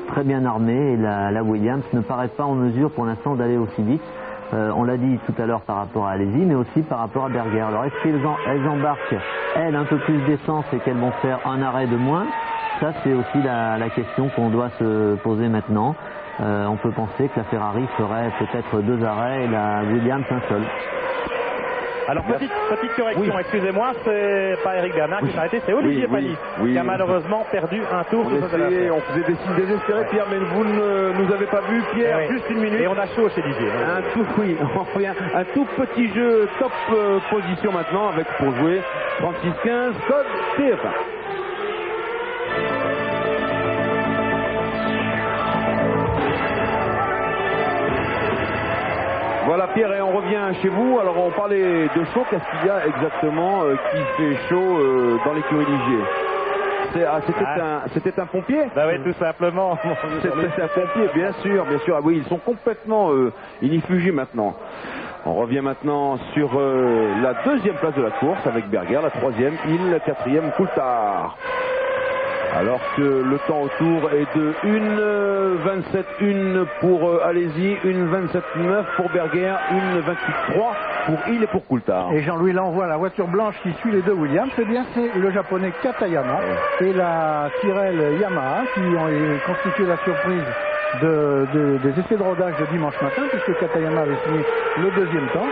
très bien armées et la Williams ne paraît pas en mesure pour l'instant d'aller aussi vite. On l'a dit tout à l'heure par rapport à Alesi, mais aussi par rapport à Berger. Alors, est-ce qu'elles embarquent, elles, un peu plus d'essence et qu'elles vont faire un arrêt de moins? Ça, c'est aussi la question qu'on doit se poser maintenant. On peut penser que la Ferrari ferait peut-être 2 arrêts et la Williams un seul. Alors, petite correction, excusez-moi, c'est pas Eric Bernard qui s'est arrêté, c'est Olivier Panis qui a malheureusement perdu un tour. On faisait des signes désespérés, Pierre, mais vous ne nous avez pas vu, Pierre, juste une minute. Et on a chaud chez Didier. Un tout petit jeu top position maintenant avec pour jouer 36-15, code TF1. Voilà Pierre, et on revient chez vous. Alors on parlait de chaud, qu'est-ce qu'il y a exactement qui fait chaud dans l'écurie Ligier? C'était un pompier? Bah oui, tout simplement. C'était un pompier, bien sûr, bien sûr. Ah oui, ils sont complètement inifugés maintenant. On revient maintenant sur la deuxième place de la course avec Berger, la troisième, la quatrième, Coulthard. Alors que le temps autour est de 1,27,1 pour Alési, 1,27,9 pour Berger, 1,28,3 pour Hill et pour Coulthard. Et Jean-Louis l'envoie la voiture blanche qui suit les deux Williams. Eh bien, c'est le japonais Katayama et la Tyrrell Yamaha qui ont constitué la surprise des essais de rodage de dimanche matin, puisque Katayama avait signé le deuxième temps.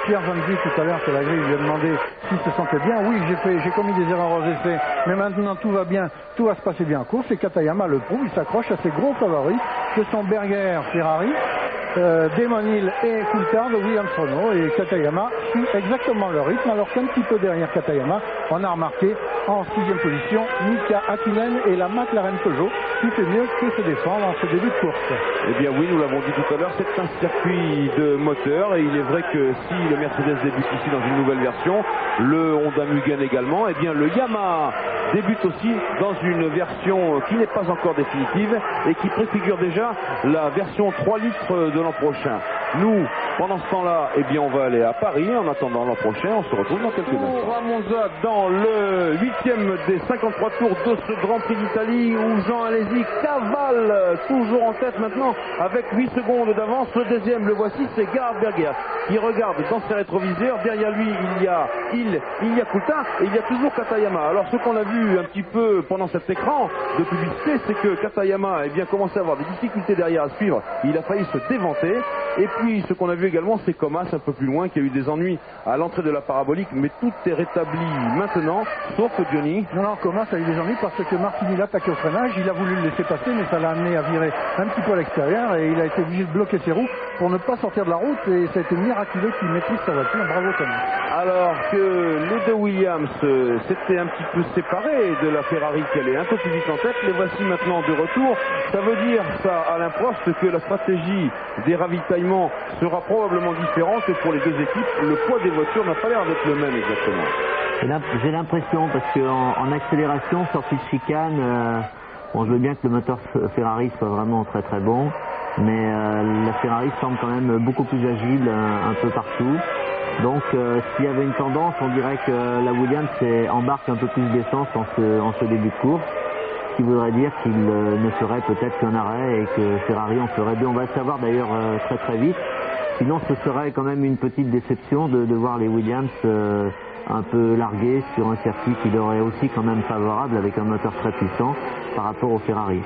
Pierre Van Vliet tout à l'heure sur la grille lui a demandé s'il se sentait bien. Oui, j'ai commis des erreurs aux essais, mais maintenant tout va bien, tout va se passer bien en course, et Katayama le prouve, il s'accroche à ses gros favoris que sont Berger, Ferrari, Damon Hill et Coulthard de Williams Renault, et Katayama suit exactement le rythme, alors qu'un petit peu derrière Katayama, on a remarqué en 6e position Mika Hakkinen et la McLaren Peugeot qui fait mieux que se défendre en ce début de course. Eh bien oui, nous l'avons dit tout à l'heure, c'est un circuit de moteur, et il est vrai que si le Mercedes débute ici dans une nouvelle version, le Honda Mugen également, eh bien le Yamaha débute aussi dans une version qui n'est pas encore définitive et qui préfigure déjà la version 3 litres de l'an prochain. Nous, pendant ce temps-là, eh bien on va aller à Paris. En attendant l'an prochain, on se retrouve dans quelques instants. À Monza, dans le 8e des 53 tours de ce Grand Prix d'Italie, où Jean Alesi cavale toujours en tête maintenant avec 8 secondes d'avance. Le deuxième, le voici, c'est Gerhard Berger qui regarde dans ses rétroviseurs. Derrière lui, il y a Hill, il y a Coulthard et il y a toujours Katayama. Alors ce qu'on a vu un petit peu pendant cet écran de publicité, c'est que Katayama eh bien, commençait à avoir des difficultés derrière à suivre. Il a failli se déventer. Et puis ce qu'on a vu également, c'est Comas un peu plus loin qui a eu des ennuis à l'entrée de la parabolique, mais tout est rétabli maintenant, sauf Johnny. Non, Comas a eu des ennuis parce que Martini l'a attaqué au freinage, il a voulu le laisser passer, mais ça l'a amené à virer un petit peu à l'extérieur et il a été obligé de bloquer ses roues pour ne pas sortir de la route, et ça a été miraculeux qu'il maîtrise sa voiture. Bravo Comas. Alors que les deux Williams s'étaient un petit peu séparés de la Ferrari qui allait un peu plus vite en tête, les voici maintenant de retour. Ça veut dire, ça, Alain Prost, que la stratégie des ravitaillements sera probablement différente, et pour les deux équipes, le poids des voitures n'a pas l'air d'être le même exactement. J'ai l'impression, parce qu'en accélération, sortie de chicane, bon, je veux bien que le moteur Ferrari soit vraiment très très bon, mais la Ferrari semble quand même beaucoup plus agile un peu partout. Donc s'il y avait une tendance, on dirait que la Williams embarque un peu plus d'essence en ce début de course, ce qui voudrait dire qu'il ne ferait peut-être qu'un arrêt et que Ferrari en ferait deux. On va le savoir d'ailleurs très très vite. Sinon ce serait quand même une petite déception de voir les Williams un peu largués sur un circuit qui leur est aussi quand même favorable avec un moteur très puissant par rapport au Ferrari.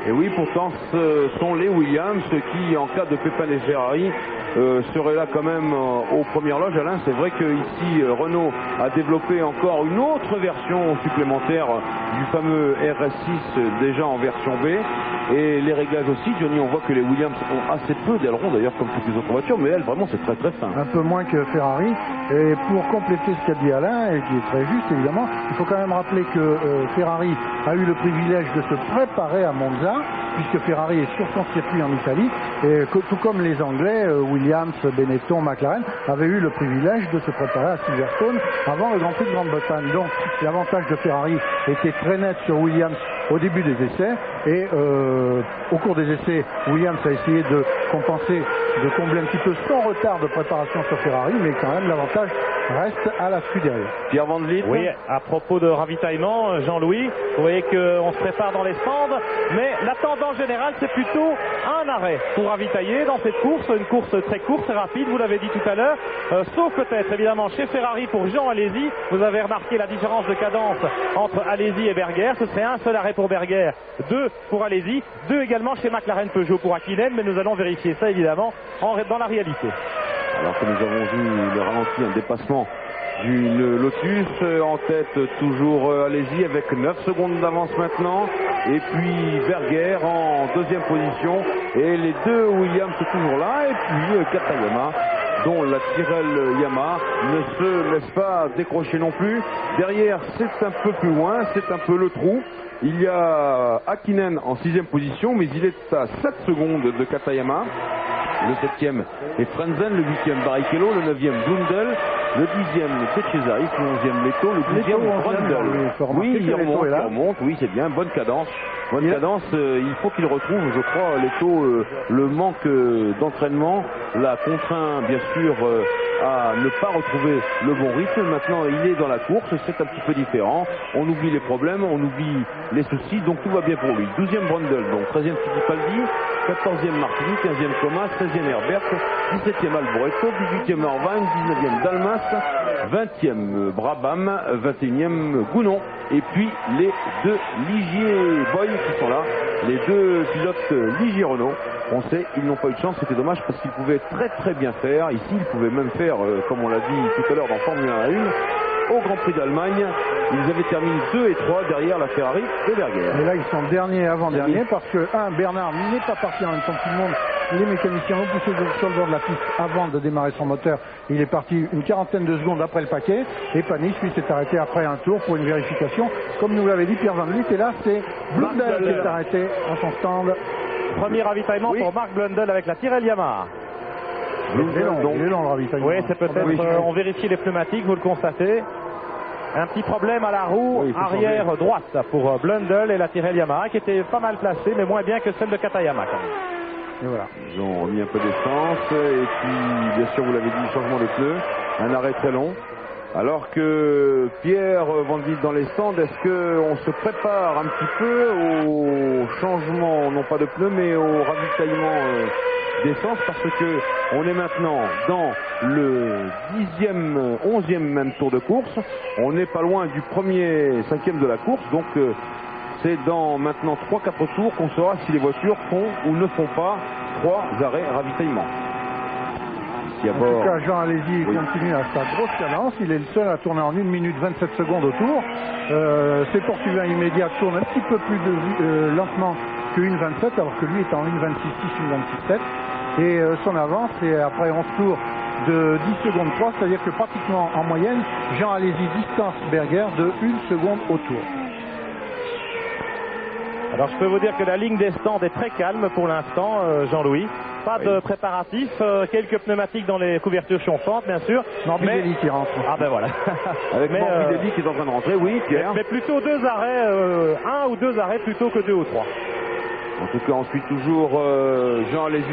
Et oui, pourtant ce sont les Williams qui, en cas de pépin des Ferrari, seraient là quand même aux premières loges. Alain, c'est vrai que ici Renault a développé encore une autre version supplémentaire du fameux RS6 déjà en version B, et les réglages aussi. Johnny, on voit que les Williams ont assez peu d'ailerons d'ailleurs, comme toutes les autres voitures, mais elles vraiment c'est très très fin. Un peu moins que Ferrari. Et pour compléter ce qu'a dit Alain, et qui est très juste évidemment, il faut quand même rappeler que Ferrari a eu le privilège de se préparer à Monza, puisque Ferrari est sur son circuit en Italie, et tout comme les Anglais, Williams, Benetton, McLaren, avaient eu le privilège de se préparer à Silverstone avant le Grand Prix de Grande-Bretagne. Donc l'avantage de Ferrari était très net sur Williams au début des essais, et au cours des essais, Williams a essayé de compenser, de combler un petit peu son retard de préparation sur Ferrari, mais quand même l'avantage reste à la Scuderia. Pierre Van Vliet. Oui, à propos de ravitaillement, Jean-Louis, vous voyez qu'on se prépare dans les stands, mais la tendance générale, c'est plutôt un arrêt pour ravitailler dans cette course, une course très courte, très rapide, vous l'avez dit tout à l'heure, sauf peut-être évidemment chez Ferrari pour Jean Alesi. Vous avez remarqué la différence de cadence entre Alesi et Berger, ce serait un seul arrêt pour Berger, 2 pour Alesi, 2 également chez McLaren Peugeot pour Hakkinen, mais nous allons vérifier ça évidemment dans la réalité. Alors que nous avons vu le ralenti, un dépassement d'une Lotus en tête, toujours Alesi avec 9 secondes d'avance maintenant, et puis Berger en deuxième position, et les deux Williams toujours là, et puis Katayama, dont la Tyrrell Yamaha ne se laisse pas décrocher non plus. Derrière, c'est un peu plus loin, c'est un peu le trou. Il y a Hakkinen en 6e position, mais il est à 7 secondes de Katayama. le 7e est Frenzen, le 8e Barrichello, le 9e Blundell, le 10e De Cesaris, le 11e Leto, le 12e Brundle. Oui, il remonte, oui c'est bien, bonne cadence. Bonne cadence, il faut qu'il retrouve, je crois, Leto, le manque d'entraînement l'a contraint bien sûr à ne pas retrouver le bon rythme. Maintenant il est dans la course, c'est un petit peu différent, on oublie les problèmes, on oublie les soucis, donc tout va bien pour lui. 12e Brundle, donc 13e Fittipaldi, 14e Martini, 15e Thomas, 16e Herbert, 17e Alboreto, 18e Orvagne, 19e Dalmas, 20e Brabham, 21e Gounon, et puis les deux Ligier Boy qui sont là, les deux pilotes Ligier Renault. On sait, ils n'ont pas eu de chance, c'était dommage parce qu'ils pouvaient très bien faire. Ici, ils pouvaient même faire, comme on l'a dit tout à l'heure dans Formule 1 à 1, au Grand Prix d'Allemagne. Ils avaient terminé 2 et 3 derrière la Ferrari de Berger. Et là, ils sont derniers et avant-derniers parce que, Bernard n'est pas parti en même temps que tout le monde. Les mécaniciens ont poussé sur le bord de la piste avant de démarrer son moteur. Il est parti une quarantaine de secondes après le paquet. Et Panis, lui, s'est arrêté après un tour pour une vérification. Comme nous l'avait dit Pierre Van Vliet. Et là, c'est Blundell qui est arrêté à son stand. Premier ravitaillement pour Mark Blundell avec la Tyrrell Yamaha. Il est long le ravitaillement. Oui, c'est peut-être, on vérifie les pneumatiques, vous le constatez. Un petit problème à la roue arrière droite pour Blundell et la Tyrrell Yamaha qui était pas mal placée, mais moins bien que celle de Katayama quand même. Et voilà. Ils ont remis un peu d'essence et puis, bien sûr, vous l'avez dit, changement de pneus, un arrêt très long. Alors que Pierre Van Vliet dans les stands, est-ce qu'on se prépare un petit peu au changement, non pas de pneus, mais au ravitaillement d'essence, parce que on est maintenant dans le 10e, 11e même tour de course. On n'est pas loin du premier 5e de la course, donc c'est dans maintenant 3-4 tours qu'on saura si les voitures font ou ne font pas 3 arrêts ravitaillement. En tout cas, Jean Alesi continue à sa grosse cadence. Il est le seul à tourner en 1 minute 27 secondes au tour. Ses poursuivants immédiats tournent un petit peu plus lentement que 1,27, alors que lui est en 1,26,6, 1,27. Et son avance est après 11 tours de 10 secondes 3, c'est-à-dire que pratiquement en moyenne, Jean Alesi distance Berger de 1 seconde au tour. Alors je peux vous dire que la ligne des stands est très calme pour l'instant, Jean-Louis. Pas de préparatifs, quelques pneumatiques dans les couvertures chauffantes, bien sûr. Morbidelli qui rentre. Ah ben voilà. Avec Morbidelli qui est en train de rentrer, oui, Pierre. Mais plutôt 2 arrêts, 1 ou 2 arrêts plutôt que 2 ou 3. En tout cas, ensuite toujours Jean Alesi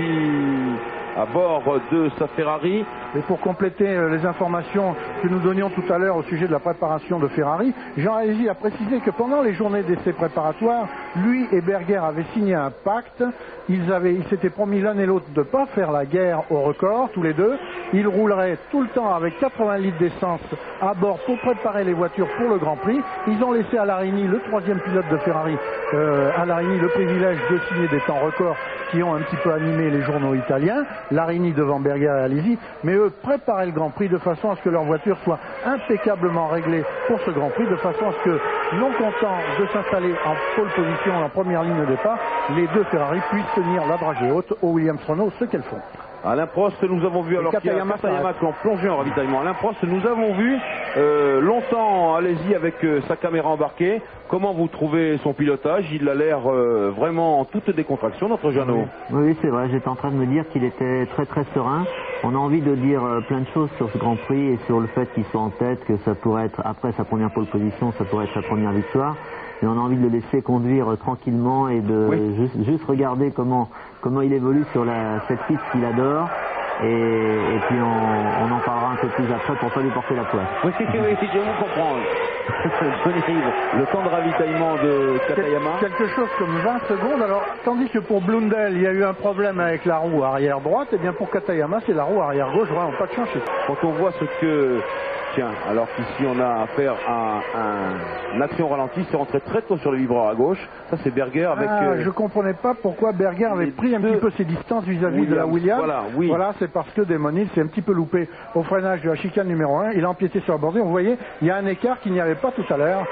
à bord de sa Ferrari. Et pour compléter les informations que nous donnions tout à l'heure au sujet de la préparation de Ferrari, Jean Alesi a précisé que pendant les journées d'essai préparatoires, lui et Berger avaient signé un pacte. Ils s'étaient promis l'un et l'autre de ne pas faire la guerre au record, tous les deux. Ils rouleraient tout le temps avec 80 litres d'essence à bord pour préparer les voitures pour le Grand Prix. Ils ont laissé à Larini, le 3e pilote de Ferrari, à Larini le privilège de signer des temps records qui ont un petit peu animé les journaux italiens. Larini devant Berger et Alesi, mais eux préparaient le Grand Prix de façon à ce que leur voiture soit impeccablement réglée pour ce Grand Prix, de façon à ce que, non contents de s'installer en pole position en première ligne de départ, les deux Ferrari puissent tenir la dragée haute aux Williams Renault, ce qu'elles font. Alain Prost, nous avons vu, alors qu'il y a Katayama qui ont plongé en ravitaillement. Alain Prost, nous avons vu longtemps Alesi avec sa caméra embarquée. Comment vous trouvez son pilotage? Il a l'air vraiment en toute décontraction, notre Jeannot. Oui, c'est vrai, j'étais en train de me dire qu'il était très serein. On a envie de dire plein de choses sur ce Grand Prix et sur le fait qu'il soit en tête, que ça pourrait être, après sa première pole position, ça pourrait être sa première victoire. Et on a envie de le laisser conduire tranquillement et de juste regarder comment il évolue sur cette piste qu'il adore. Et puis on en parlera un peu plus après pour pas lui porter la poisse. Oui, je vous comprends. Le temps de ravitaillement de Katayama. Quelque chose comme 20 secondes. Alors, tandis que pour Blundell, il y a eu un problème avec la roue arrière droite, et bien pour Katayama, c'est la roue arrière gauche, vraiment pas de chance. Quand on voit ce que... Tiens, alors qu'ici on a affaire à une action ralentie, c'est rentré très tôt sur le vibreur à gauche. Ça c'est Berger avec... Je comprenais pas pourquoi Berger avait pris un petit peu ses distances vis-à-vis de la Williams. Voilà, c'est parce que Demonil s'est un petit peu loupé au freinage de la chicane numéro 1. Il a empiété sur la bordure. Vous voyez, il y a un écart qu'il n'y avait pas tout à l'heure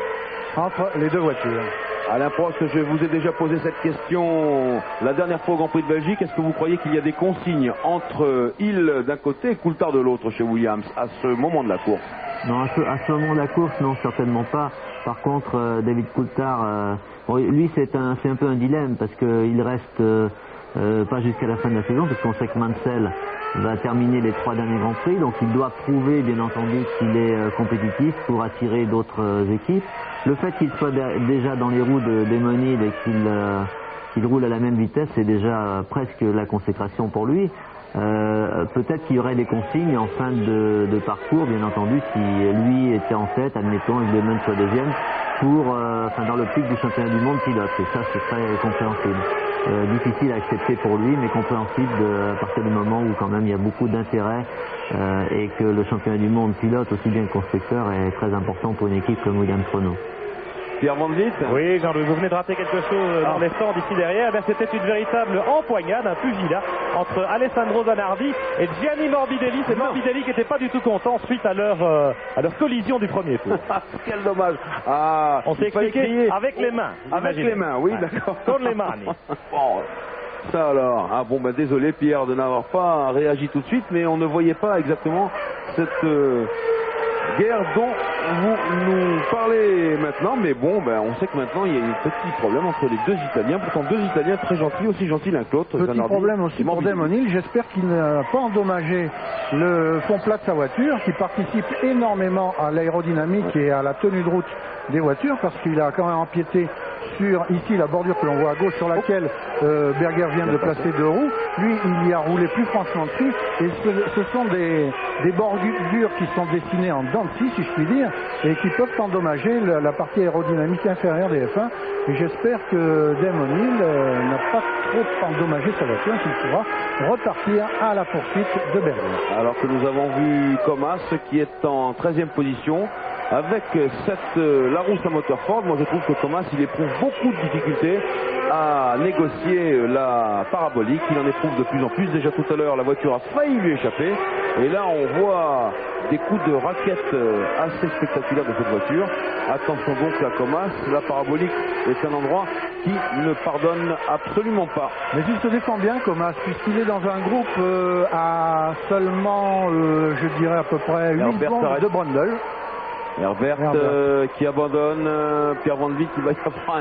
entre les deux voitures. Alain Prost, je vous ai déjà posé cette question la dernière fois au Grand Prix de Belgique. Est-ce que vous croyez qu'il y a des consignes entre Hill d'un côté et Coulthard de l'autre chez Williams à ce moment de la course? Non, à ce moment de la course, non, certainement pas. Par contre, David Coulthard, lui c'est un peu un dilemme parce qu'il reste pas jusqu'à la fin de la saison, parce qu'on sait que Mansell va terminer les 3 derniers Grands Prix, donc il doit prouver bien entendu qu'il est compétitif pour attirer d'autres équipes. Le fait qu'il soit déjà dans les roues d'Emonil et qu'il roule à la même vitesse, c'est déjà presque la consécration pour lui. Peut-être qu'il y aurait des consignes en fin de parcours, bien entendu, si lui était en tête, admettons, et que Damon soit deuxième, dans le pic du championnat du monde pilote. Et ça, c'est très compréhensible. Difficile à accepter pour lui, mais compréhensible à partir du moment où quand même il y a beaucoup d'intérêt et que le championnat du monde pilote, aussi bien que constructeur, est très important pour une équipe comme Williams Renault. Pierre Van Vliet. Oui, Jean-Louis, vous venez de rater quelque chose dans les stands ici derrière. Ben, c'était une véritable empoignade, un pugilat entre Alessandro Zanardi et Gianni Morbidelli. C'est Morbidelli qui n'était pas du tout content suite à leur collision du premier tour. Quel dommage. On s'est expliqué avec les mains. Avec les mains, oui, d'accord. Con les mani. Bon, ça alors. Désolé Pierre de n'avoir pas réagi tout de suite, mais on ne voyait pas exactement cette guerre dont vous nous parlez maintenant, mais bon, on sait que maintenant il y a un petit problème entre les deux Italiens, pourtant deux Italiens très gentils, aussi gentils l'un que l'autre. Petit problème aussi pour Damon Hill, j'espère qu'il n'a pas endommagé le fond plat de sa voiture, qui participe énormément à l'aérodynamique et à la tenue de route des voitures, parce qu'il a quand même empiété sur ici la bordure que l'on voit à gauche, sur laquelle Berger vient de placer 2 roues. Lui, il y a roulé plus franchement dessus, et ce sont des bordures qui sont dessinées en dents de scie, si je puis dire, et qui peuvent endommager la partie aérodynamique inférieure des F1. Et j'espère que Damon Hill n'a pas trop endommagé sa voiture, qu'il pourra repartir à la poursuite de Berger. Alors que nous avons vu Comas qui est en 13e position avec Larousse à moteur Ford. Moi je trouve que Comas il éprouve beaucoup de difficultés à négocier la parabolique. Il en éprouve de plus en plus. Déjà tout à l'heure la voiture a failli lui échapper, et là on voit des coups de raquette assez spectaculaires de cette voiture. Attention donc à Comas, la parabolique est un endroit qui ne pardonne absolument pas. Mais il se défend bien Comas, puisqu'il est dans un groupe à seulement je dirais à peu près 8 secondes de Brundle. Herbert qui abandonne, Pierre Van Vliet qui va y avoir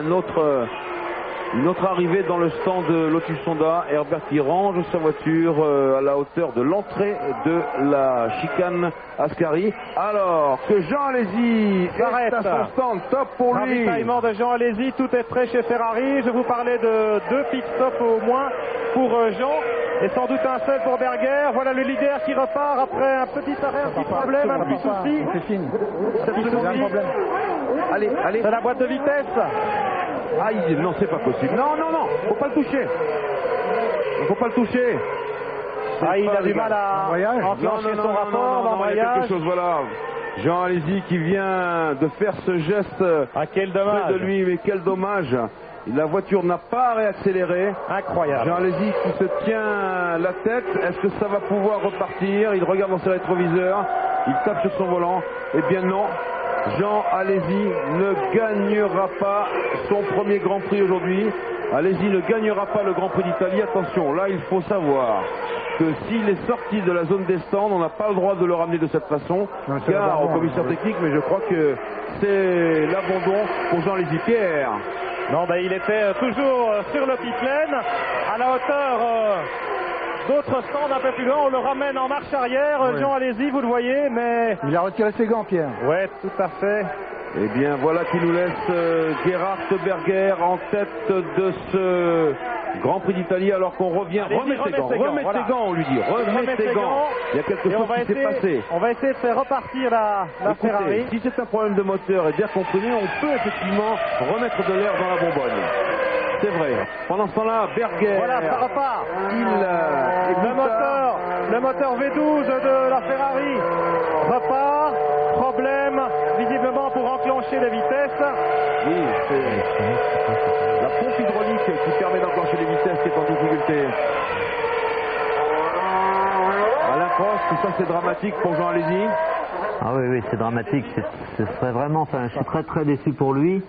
une autre arrivée dans le stand de Lotus Honda. Herbert qui range sa voiture à la hauteur de l'entrée de la chicane Ascari. Alors que Jean Alesi est à son stand, top pour lui. Ravitaillement de Jean Alesi, tout est prêt chez Ferrari. Je vous parlais de 2 pit stops au moins pour Jean. Et sans doute un seul pour Berger. Voilà le leader qui repart après un petit arrêt, un petit problème, un petit souci. C'est signe. Allez. C'est la boîte de vitesse. Aïe, non, c'est pas possible. Non, faut pas le toucher. Faut pas le toucher. Il a du mal à enclencher son rapport, l'embrayage. Il y a quelque chose, voilà. Jean Alesi qui vient de faire ce geste quel dommage. près de lui, mais quel dommage. La voiture n'a pas réaccéléré. Incroyable. Jean Alesi qui se tient la tête. Est-ce que ça va pouvoir repartir? Il regarde dans ses rétroviseurs. Il tape sur son volant. Eh bien non. Jean Alesi ne gagnera pas son premier Grand Prix aujourd'hui. Alesi ne gagnera pas le Grand Prix d'Italie. Attention, là il faut savoir que s'il est sorti de la zone des stands, on n'a pas le droit de le ramener de cette façon, car au commissaire technique, mais je crois que c'est l'abandon pour Jean Alesi. Pierre. Non, il était toujours sur le pit lane, à la hauteur d'autres stands un peu plus loin. On le ramène en marche arrière. Jean Alesi, vous le voyez, mais il a retiré ses gants, Pierre. Ouais, tout à fait. Eh bien, voilà qui nous laisse Gerhard Berger en tête de ce Grand Prix d'Italie, alors qu'on revient. Remets tes gants, on lui dit. Remets tes gants. Il y a quelque chose qui s'est passé. On va essayer de faire repartir la Ferrari. Si c'est un problème de moteur et bien comprimé, on peut effectivement remettre de l'air dans la bonbonne. C'est vrai. Pendant ce temps-là, Berger. Voilà, ça repart. Le moteur V12 de la Ferrari repart. Problème, visiblement, pour enclencher les vitesses. Oui, c'est la pompe hydraulique qui permet d'enclencher les vitesses qui est en difficulté. Alain Prost, tout ça c'est dramatique pour Jean Alesi. Ah oui, c'est dramatique. Ce serait vraiment, je suis très très déçu pour lui.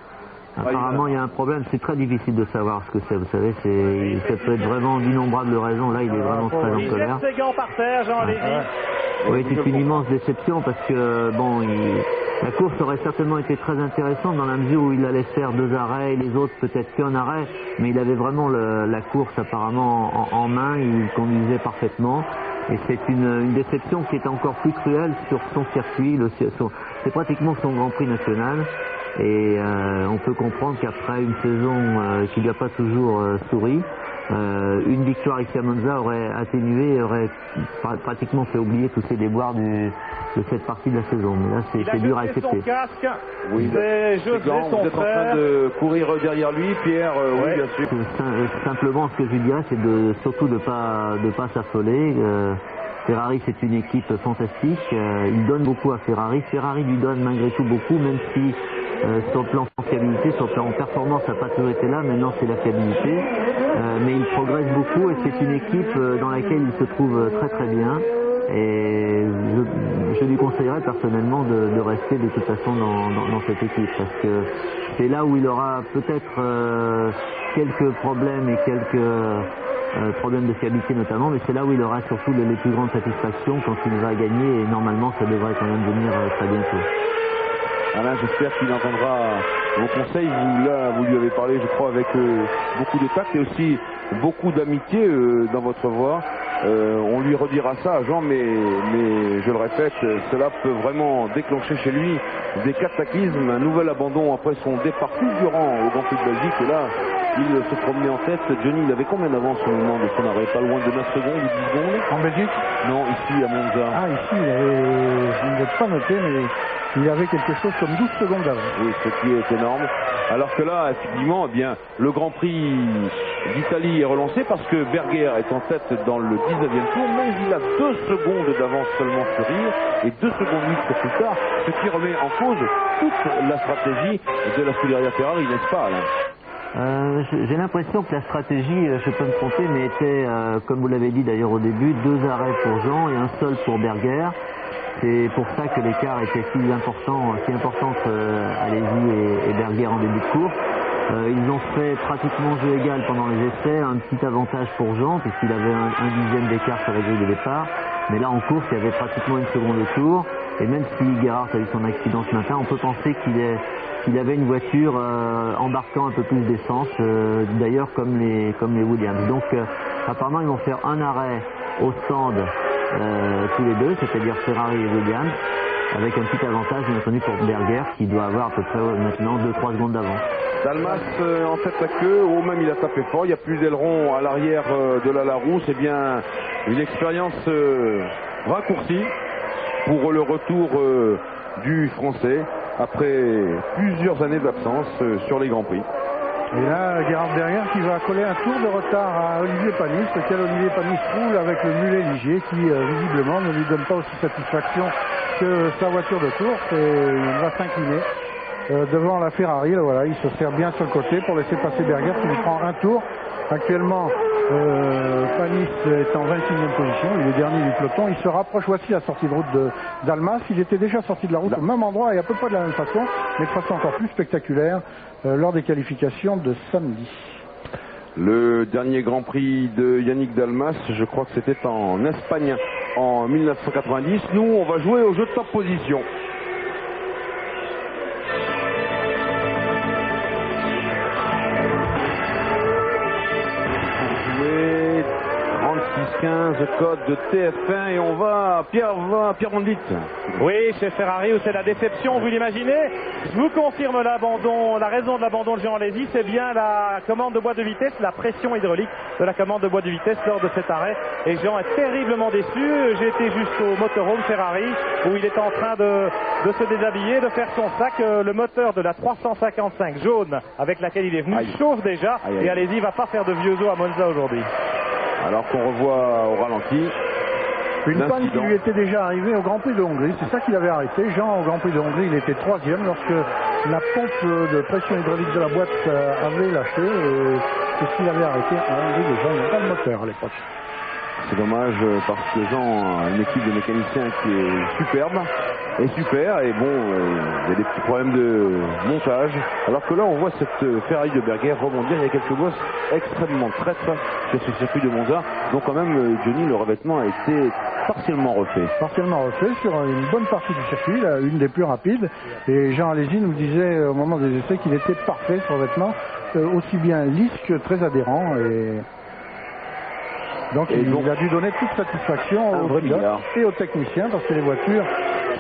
Apparemment, il y a un problème, c'est très difficile de savoir ce que c'est, vous savez, ça peut être vraiment d'innombrables raisons. Là, il est vraiment très en colère. Il jette ses gants par terre, Jean Alesi. Oui, c'est une immense déception parce que, la course aurait certainement été très intéressante dans la mesure où il allait faire 2 arrêts et les autres peut-être qu'un arrêt, mais il avait vraiment la course apparemment en main, il conduisait parfaitement. Et c'est une déception qui est encore plus cruelle sur son circuit, c'est pratiquement son Grand Prix national. Et on peut comprendre qu'après une saison qui lui a pas toujours souri, une victoire ici à Monza aurait atténué, aurait pratiquement fait oublier tous ces déboires de cette partie de la saison. Mais là, c'est dur à accepter. Son casque, oui, c'est José, son vous êtes en train de courir derrière lui, Pierre. Oui, bien sûr. Simplement, ce que je dirais, c'est surtout de pas s'affoler. Ferrari, c'est une équipe fantastique. Il donne beaucoup à Ferrari. Ferrari lui donne malgré tout beaucoup, même si sur le plan fiabilité, sur le plan performance, ça n'a pas toujours été là. Maintenant, c'est la fiabilité. Mais il progresse beaucoup et c'est une équipe dans laquelle il se trouve très très bien. Et je lui conseillerais personnellement de rester de toute façon dans cette équipe parce que c'est là où il aura peut-être quelques problèmes et quelques problèmes de fiabilité notamment, mais c'est là où il aura surtout les plus grandes satisfactions quand il va gagner et normalement ça devrait quand même venir très bientôt. Alain, j'espère qu'il entendra vos conseils. Vous lui avez parlé, je crois, avec beaucoup de tact et aussi beaucoup d'amitié dans votre voix. On lui redira ça à Jean, mais je le répète, cela peut vraiment déclencher chez lui des cataclysmes, un nouvel abandon après son départ fulgurant au Grand Prix de Belgique. Et là, il se promenait en tête. Johnny, il avait combien d'avance au moment de son arrêt? Pas loin de 9 secondes ou 10 secondes? En Belgique? Non, ici à Monza. Ah, ici, je ne l'ai pas noté, mais il avait quelque chose comme 12 secondes d'avance. Oui, ce qui est énorme. Alors que là, effectivement, eh bien, le Grand Prix d'Italie est relancé parce que Berger est en tête dans le 19e tour, mais il a 2 secondes d'avance seulement sur Rir et 2 secondes 8 pour plus tard, ce qui remet en cause toute la stratégie de la Scuderia Ferrari, n'est-ce pas, Alain? J'ai l'impression que la stratégie, je peux me tromper, mais était, comme vous l'avez dit d'ailleurs au début, 2 arrêts pour Jean et un seul pour Berger. C'est pour ça que l'écart était si important entre Alesi et Berger en début de course. Ils ont fait pratiquement jeu égal pendant les essais, un petit avantage pour Jean puisqu'il avait un dixième d'écart sur la grille de départ. Mais là en course, il y avait pratiquement une seconde de tour. Et même si Gerhardt a eu son accident ce matin, on peut penser qu'il avait une voiture embarquant un peu plus d'essence, d'ailleurs comme les Williams. Donc apparemment ils vont faire un arrêt au stand tous les deux, c'est-à-dire Ferrari et Williams, avec un petit avantage bien entendu pour Berger qui doit avoir à peu près maintenant 2-3 secondes d'avance. Dalmas en tête à queue, même il a tapé fort, il n'y a plus d'aileron à l'arrière de la Larousse, c'est bien une expérience raccourcie pour le retour du Français après plusieurs années d'absence sur les Grands Prix. Et là, Gerhard Berger qui va coller un tour de retard à Olivier Panis, lequel Olivier Panis roule avec le mulet Ligier qui visiblement ne lui donne pas aussi satisfaction que sa voiture de course et il va s'incliner devant la Ferrari. Voilà, il se sert bien sur le côté pour laisser passer Berger qui lui prend un tour. Actuellement, Panis est en 21e position, il est dernier du peloton. Il se rapproche, voici la sortie de route d'Almas. Il était déjà sorti de la route au même endroit et à peu près de la même façon, mais de façon encore plus spectaculaire lors des qualifications de samedi. Le dernier Grand Prix de Yannick Dalmas, je crois que c'était en Espagne en 1990. Nous, on va jouer au jeu de top position. Jouer 36-15 code de TF1 et on va Pierre Van Vliet. Oui, chez Ferrari où c'est la déception, vous l'imaginez. Je vous confirme l'abandon, la raison de l'abandon de Jean Alesi, c'est bien la commande de boîte de vitesse, la pression hydraulique de la commande de boîte de vitesse lors de cet arrêt. Et Jean est terriblement déçu. J'ai été jusqu'au motorhome Ferrari où il est en train de se déshabiller, de faire son sac. Le moteur de la 355 jaune avec laquelle il est venu chauffe déjà. Et Alesi va pas faire de vieux os à Monza aujourd'hui. Alors qu'on revoit au ralenti une panne qui lui était déjà arrivée au Grand Prix de Hongrie, c'est ça qu'il avait arrêté. Jean, au Grand Prix de Hongrie, il était 3e lorsque la pompe de pression hydraulique de la boîte avait lâché. Et c'est ce qu'il avait arrêté en Hongrie déjà, il n'y a pas de moteur à l'époque. C'est dommage parce que Jean a une équipe de mécaniciens qui est superbe et super, et bon, il y a des petits problèmes de montage. Alors que là, on voit cette Ferrari de Berger rebondir. Il y a quelques bosses extrêmement traîtres sur ce circuit de Monza. Donc quand même, Johnny, le revêtement a été partiellement refait. Partiellement refait sur une bonne partie du circuit, là, une des plus rapides. Et Jean Alesi nous disait au moment des essais qu'il était parfait ce revêtement, aussi bien lisse que très adhérent. Et donc il a dû donner toute satisfaction aux pilotes et aux techniciens parce que les voitures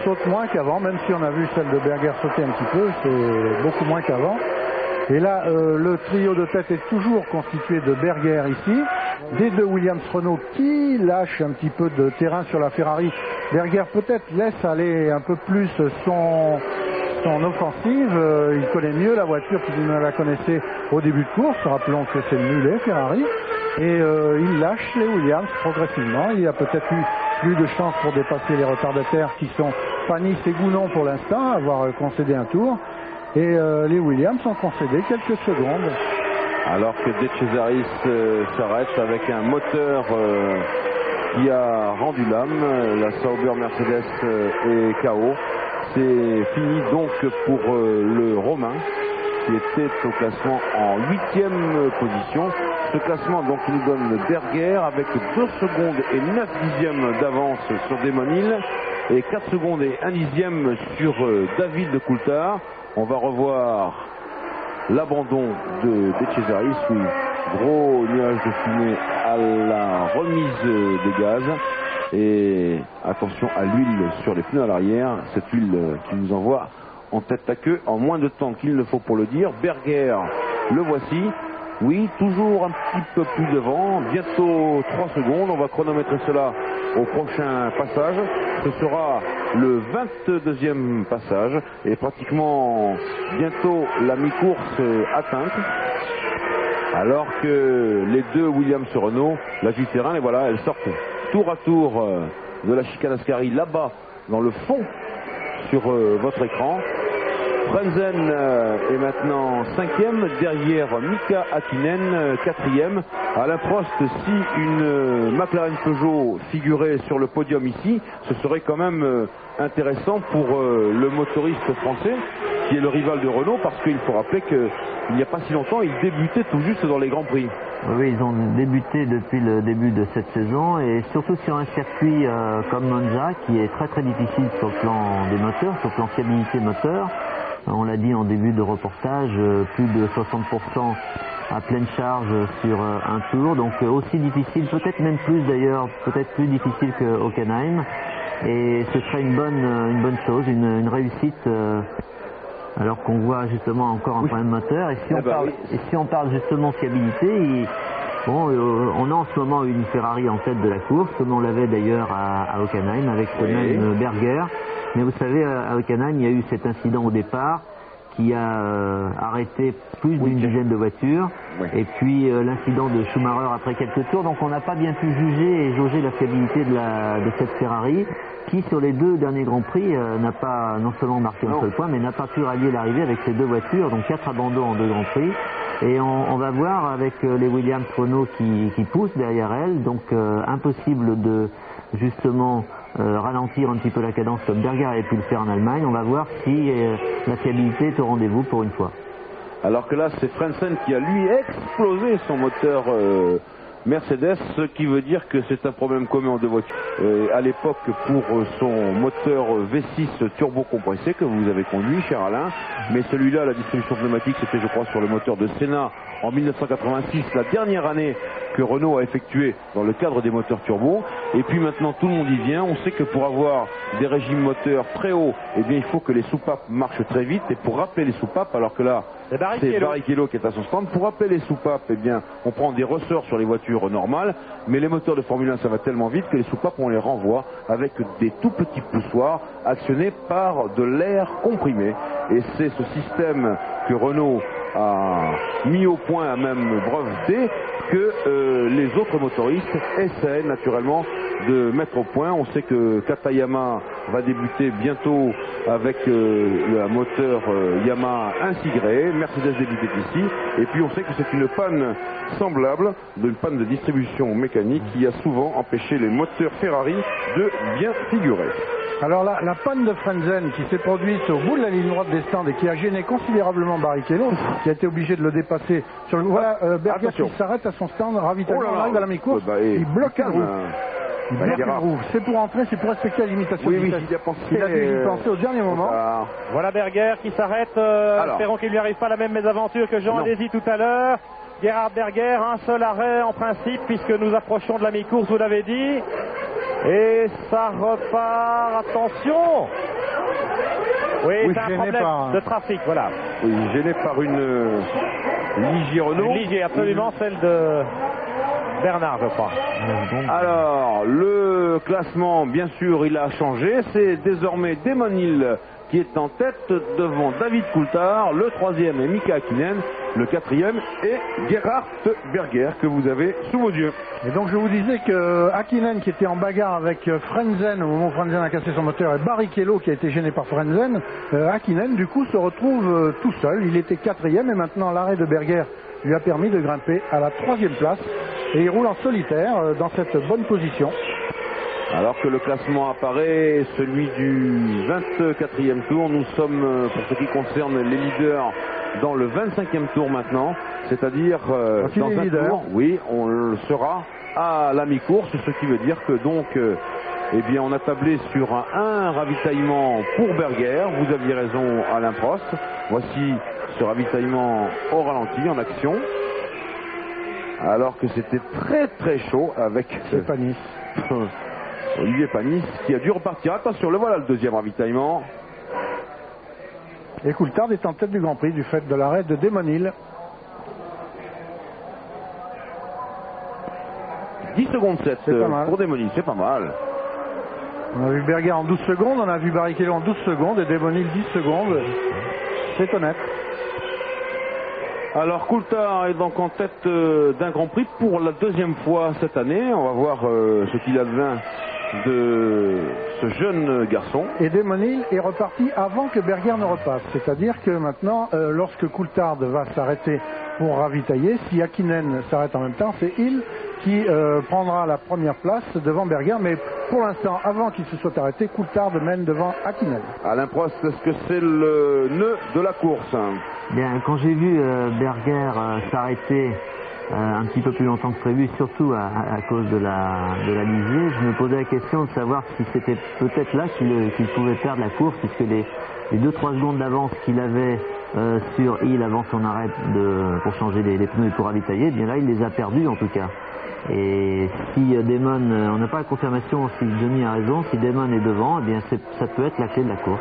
sautent moins qu'avant, même si on a vu celle de Berger sauter un petit peu, c'est beaucoup moins qu'avant. Et là, le trio de tête est toujours constitué de Berger ici, des deux Williams-Renault qui lâchent un petit peu de terrain sur la Ferrari. Berger peut-être laisse aller un peu plus son offensive, il connaît mieux la voiture qu'il ne la connaissait au début de course, rappelons que c'est le mulet Ferrari, et il lâche les Williams progressivement. Il y a peut-être eu plus de chance pour dépasser les retardataires qui sont Panis et Gounon pour l'instant, avoir concédé un tour. Et les Williams ont concédé quelques secondes. Alors que De Cesaris s'arrête avec un moteur qui a rendu l'âme. La Sauber Mercedes est KO. C'est fini donc pour le Romain qui était au classement en 8e position. Ce classement donc nous donne Berger avec 2 secondes et 9 dixièmes d'avance sur Damon Hill et 4 secondes et 1 dixième sur David de Coulthard. On va revoir l'abandon de Cesaris, oui, gros nuage de fumée à la remise des gaz. Et attention à l'huile sur les pneus à l'arrière, cette huile qui nous envoie en tête à queue en moins de temps qu'il ne faut pour le dire. Berger, le voici. Oui, toujours un petit peu plus devant, bientôt 3 secondes. On va chronométrer cela au prochain passage. Ce sera le 22e passage et pratiquement bientôt la mi-course atteinte. Alors que les deux Williams-Renault lâchent du terrain et voilà, elles sortent tour à tour de la chicane Ascari là-bas dans le fond sur votre écran. Frentzen est maintenant 5e, derrière Mika Hakkinen 4e. Alain Prost, si une McLaren Peugeot figurait sur le podium ici, ce serait quand même intéressant pour le motoriste français qui est le rival de Renault, parce qu'il faut rappeler qu'il n'y a pas si longtemps, il débutait tout juste dans les Grands Prix. Oui, ils ont débuté depuis le début de cette saison et surtout sur un circuit comme Monza qui est très très difficile sur le plan des moteurs, sur le plan fiabilité moteur. On l'a dit en début de reportage, plus de 60% à pleine charge sur un tour, donc aussi difficile, peut-être même plus d'ailleurs, peut-être plus difficile que Hockenheim. Et ce serait une bonne chose, une réussite, alors qu'on voit justement encore un problème moteur. Et si on parle justement fiabilité, on a en ce moment une Ferrari en tête de la course, comme on l'avait d'ailleurs à Hockenheim avec ce même Berger. Mais vous savez, à Hockenheim, il y a eu cet incident au départ qui a arrêté plus d'une dizaine de voitures. Et puis l'incident de Schumacher après quelques tours. Donc on n'a pas bien pu juger et jauger la fiabilité de cette Ferrari qui, sur les 2 derniers Grands Prix, n'a pas non seulement marqué un seul point, mais n'a pas pu rallier l'arrivée avec ces 2 voitures. Donc 4 abandons en 2 Grands Prix. Et on va voir avec les Williams Renault qui poussent derrière elles. Donc impossible de justement ralentir un petit peu la cadence comme Berger avait pu le faire en Allemagne. On va voir si la fiabilité est au rendez-vous pour une fois. Alors que là, c'est Frentzen qui a lui explosé son moteur Mercedes, ce qui veut dire que c'est un problème commun en 2 voitures. À l'époque, pour son moteur V6 turbo compressé que vous avez conduit, cher Alain, mais celui-là, la distribution pneumatique, c'était je crois sur le moteur de Senna en 1986, la dernière année que Renault a effectué dans le cadre des moteurs turbo. Et puis maintenant tout le monde y vient. On sait que pour avoir des régimes moteurs très hauts, eh bien il faut que les soupapes marchent très vite. Et pour rappeler les soupapes, alors que là c'est Barrichello qui est à son stand, pour rappeler les soupapes, eh bien on prend des ressorts sur les voitures normales, mais les moteurs de Formule 1 ça va tellement vite que les soupapes on les renvoie avec des tout petits poussoirs actionnés par de l'air comprimé. Et c'est ce système que Renault a mis au point, à même breveté, que les autres motoristes essaient naturellement de mettre au point. On sait que Katayama va débuter bientôt avec le moteur Yamaha ainsi gréé. Mercedes débutait ici. Et puis on sait que c'est une panne semblable, une panne de distribution mécanique qui a souvent empêché les moteurs Ferrari de bien figurer. Alors la panne de Frentzen qui s'est produite au bout de la ligne droite des stands et qui a gêné considérablement Barrichello, qui a été obligé de le dépasser. Sur le, voilà, Berger qui s'arrête à son stand, ravitaillement, on arrive à la mi-course, il bloque une roue. Il bloque une roue. C'est pour entrer, c'est pour respecter la limitation de vitesse. Il a dû y penser au dernier moment. Voilà Berger qui s'arrête. Espérons qu'il ne lui arrive pas la même mésaventure que Jean Alesi tout à l'heure. Gerhard Berger, un seul arrêt en principe puisque nous approchons de la mi-course, vous l'avez dit. Et ça repart, attention. Oui, c'est un problème de trafic, voilà. Oui, gêné par une Ligier Renault. Une Ligier, absolument, celle de Bernard, je crois. Alors, le classement, bien sûr, il a changé. C'est désormais Damon Hill qui est en tête devant David Coulthard. Le troisième est Mika Hakkinen. Le quatrième est Gerhard Berger que vous avez sous vos yeux. Et donc je vous disais que Hakkinen qui était en bagarre avec Frentzen au moment où Frentzen a cassé son moteur et Barrichello qui a été gêné par Frentzen, Hakkinen du coup se retrouve tout seul. Il était quatrième et maintenant l'arrêt de Berger lui a permis de grimper à la troisième place et il roule en solitaire dans cette bonne position. Alors que le classement apparaît, celui du 24e tour, nous sommes, pour ce qui concerne les leaders, dans le 25e tour maintenant, c'est-à-dire dans un tour, oui, on le sera à la mi-course, ce qui veut dire que donc, eh bien, on a tablé sur un ravitaillement pour Berger. Vous aviez raison, Alain Prost. Voici ce ravitaillement au ralenti, en action, alors que c'était très très chaud avec Panis. Olivier Panis qui a dû repartir. Attention, le voilà le deuxième ravitaillement. Et Coulthard est en tête du Grand Prix du fait de l'arrêt de Damon Hill. 10 secondes 7 pour Damon Hill, c'est pas mal. On a vu Berger en 12 secondes, on a vu Barrichello en 12 secondes et Damon Hill 10 secondes. C'est honnête. Alors Coulthard est donc en tête d'un Grand Prix pour la deuxième fois cette année. On va voir ce qu'il advint de ce jeune garçon. Et Damon Hill est reparti avant que Berger ne repasse. C'est-à-dire que maintenant, lorsque Coulthard va s'arrêter pour ravitailler, si Hakkinen s'arrête en même temps, c'est Hill qui prendra la première place devant Berger. Mais pour l'instant, avant qu'il se soit arrêté, Coulthard mène devant Hakkinen. Alain Prost, est-ce que c'est le nœud de la course? Bien, quand j'ai vu Berger s'arrêter un petit peu plus longtemps que prévu, surtout à cause de la Ligier, je me posais la question de savoir si c'était peut-être là qu'il pouvait perdre la course, puisque les 2-3 secondes d'avance qu'il avait sur Hill avant son arrêt pour changer les pneus et pour ravitailler, bien là il les a perdus en tout cas. Et si Damon, on n'a pas la confirmation si Johnny a raison, si Damon est devant, eh bien ça peut être la clé de la course.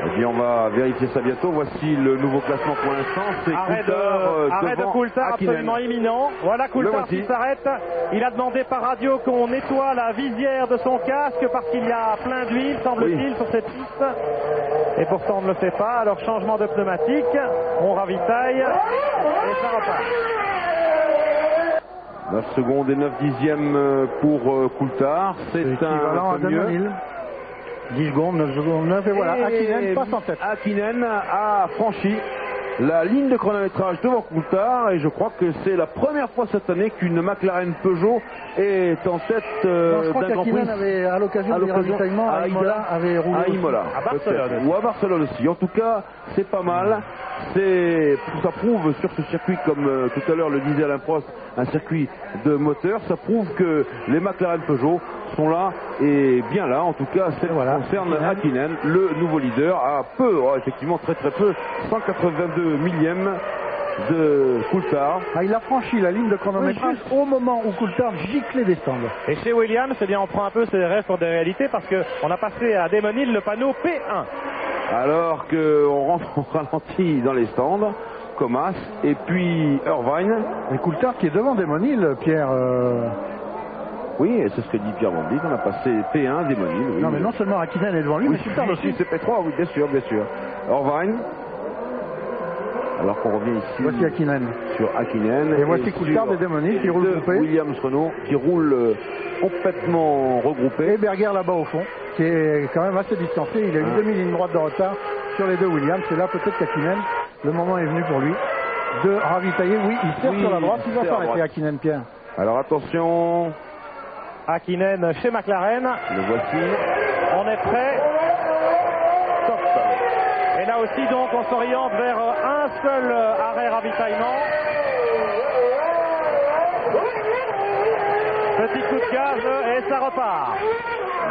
Eh bien, on va vérifier ça bientôt. Voici le nouveau classement pour l'instant. C'est arrêt de Coulthard absolument imminent. Voilà Coulthard qui s'arrête. Il a demandé par radio qu'on nettoie la visière de son casque parce qu'il y a plein d'huile, semble-t-il, sur cette piste. Et pourtant, on ne le fait pas. Alors, changement de pneumatique. On ravitaille. Et ça repart. 9 secondes et 9 dixièmes pour Coulthard. C'est un peu mieux. 10 secondes, 9 secondes, 9 et voilà, Hakkinen passe en tête. Hakkinen a franchi la ligne de chronométrage devant Coulthard et je crois que c'est la première fois cette année qu'une McLaren Peugeot est en tête d'un Grand Prix. Avait, à l'occasion du ravitaillement à Imola, avait roulé à Imola, à Barcelone. Ou à Barcelone aussi. En tout cas, c'est pas mal. Ça prouve sur ce circuit, comme tout à l'heure le disait Alain Prost, un circuit de moteur, ça prouve que les McLaren Peugeot sont là et bien là. En tout cas, ça concerne Hakkinen, le nouveau leader, à peu, effectivement très très peu, 182 millièmes de Coulthard. Il a franchi la ligne de chronométrage au moment où Coulthard giclait des stands. Et chez Williams, eh bien, on prend un peu ses rêves pour des réalités parce qu'on a passé à Damon Hill le panneau P1. Alors qu'on rentre au ralenti dans les stands, Comas et puis Irvine. Et Coulthard qui est devant Damon Hill, Pierre. Oui, c'est ce que dit Pierre Van Vliet, on a passé P1, Damon Hill. Oui, non, mais non seulement Hakkinen est devant lui, mais Coulthard aussi. C'est P3, oui, bien sûr, bien sûr. Irvine. Alors qu'on revient ici. Voici Hakkinen. Sur Hakkinen. Et voici Coulthard et Damon Hill qui roulent groupés. Williams Renault qui roule complètement regroupés. Et Berger là-bas au fond, qui est quand même assez distancé. Il a une demi-ligne droite de retard sur les deux Williams. Et là, peut-être qu'Hakkinen, le moment est venu pour lui de ravitailler. Oui, il sert sur la droite. Il va s'arrêter, Hakkinen, Pierre. Alors attention. Hakkinen chez McLaren. Le voici. On est prêt. Stop. Et là aussi, donc, on s'oriente vers un seul arrêt ravitaillement. Petit coup de gaz et ça repart.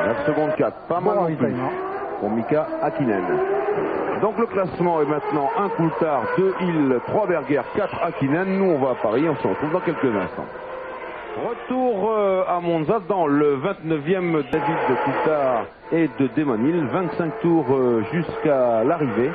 9 secondes 4, pas mal non plus pour Mika Hakkinen. Donc le classement est maintenant 1 Coulthard, 2 Hill, 3 Berger, 4 Hakkinen. Nous on va à Paris, on se retrouve dans quelques instants. Retour à Monza dans le 29e David de Coulthard et de Damon Hill, 25 tours jusqu'à l'arrivée.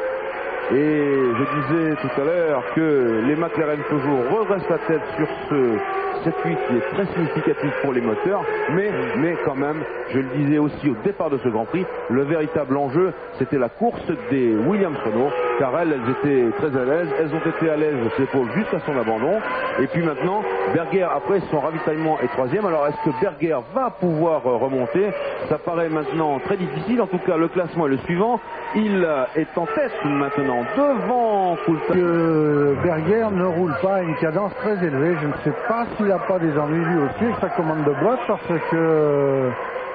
Et je disais tout à l'heure que les McLaren Peugeot redressent la tête sur ce circuit qui est très significatif pour les moteurs, mais quand même, je le disais aussi au départ de ce Grand Prix, le véritable enjeu, c'était la course des Williams-Renault, car elles étaient très à l'aise, elles ont été à l'aise aux épaules jusqu'à son abandon, et puis maintenant, Berger, après son ravitaillement, est 3e. Alors est-ce que Berger va pouvoir remonter? Ça paraît maintenant très difficile, en tout cas le classement est le suivant, il est en tête maintenant, devant Coulthard. Berger ne roule pas à une cadence très élevée, je ne sais pas s'il n'a pas des ennuis lui aussi avec sa commande de boîte, parce que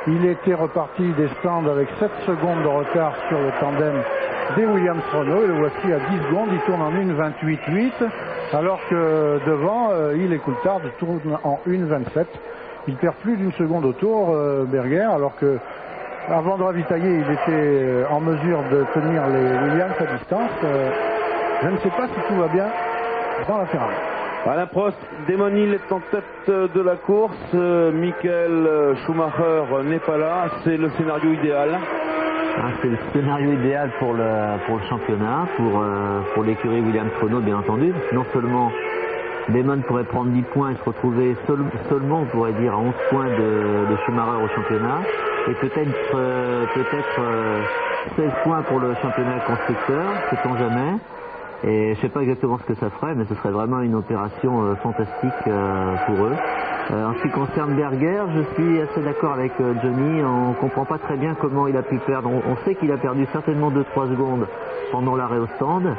il était reparti des stands avec 7 secondes de retard sur le tandem des Williams-Renault, et le voici à 10 secondes, il tourne en 1.28.8, alors que devant, il et Coulthard tourne en 1.27. Il perd plus d'une seconde au tour, Berger, alors que avant de ravitailler, il était en mesure de tenir les Williams à distance. Je ne sais pas si tout va bien dans la Ferrari. Alain Prost, Damon Hill est en tête de la course, Michael Schumacher n'est pas là, c'est le scénario idéal. C'est le scénario idéal pour le championnat, pour l'écurie Williams-Renault bien entendu. Non seulement Damon pourrait prendre 10 points et se retrouver seulement, on pourrait dire, à 11 points de Schumacher au championnat, et peut-être 16 points pour le championnat constructeur, sait-on jamais. Et je sais pas exactement ce que ça ferait, mais ce serait vraiment une opération fantastique pour eux. En ce qui concerne Berger, je suis assez d'accord avec Johnny. On comprend pas très bien comment il a pu perdre. On sait qu'il a perdu certainement 2-3 secondes pendant l'arrêt au stand,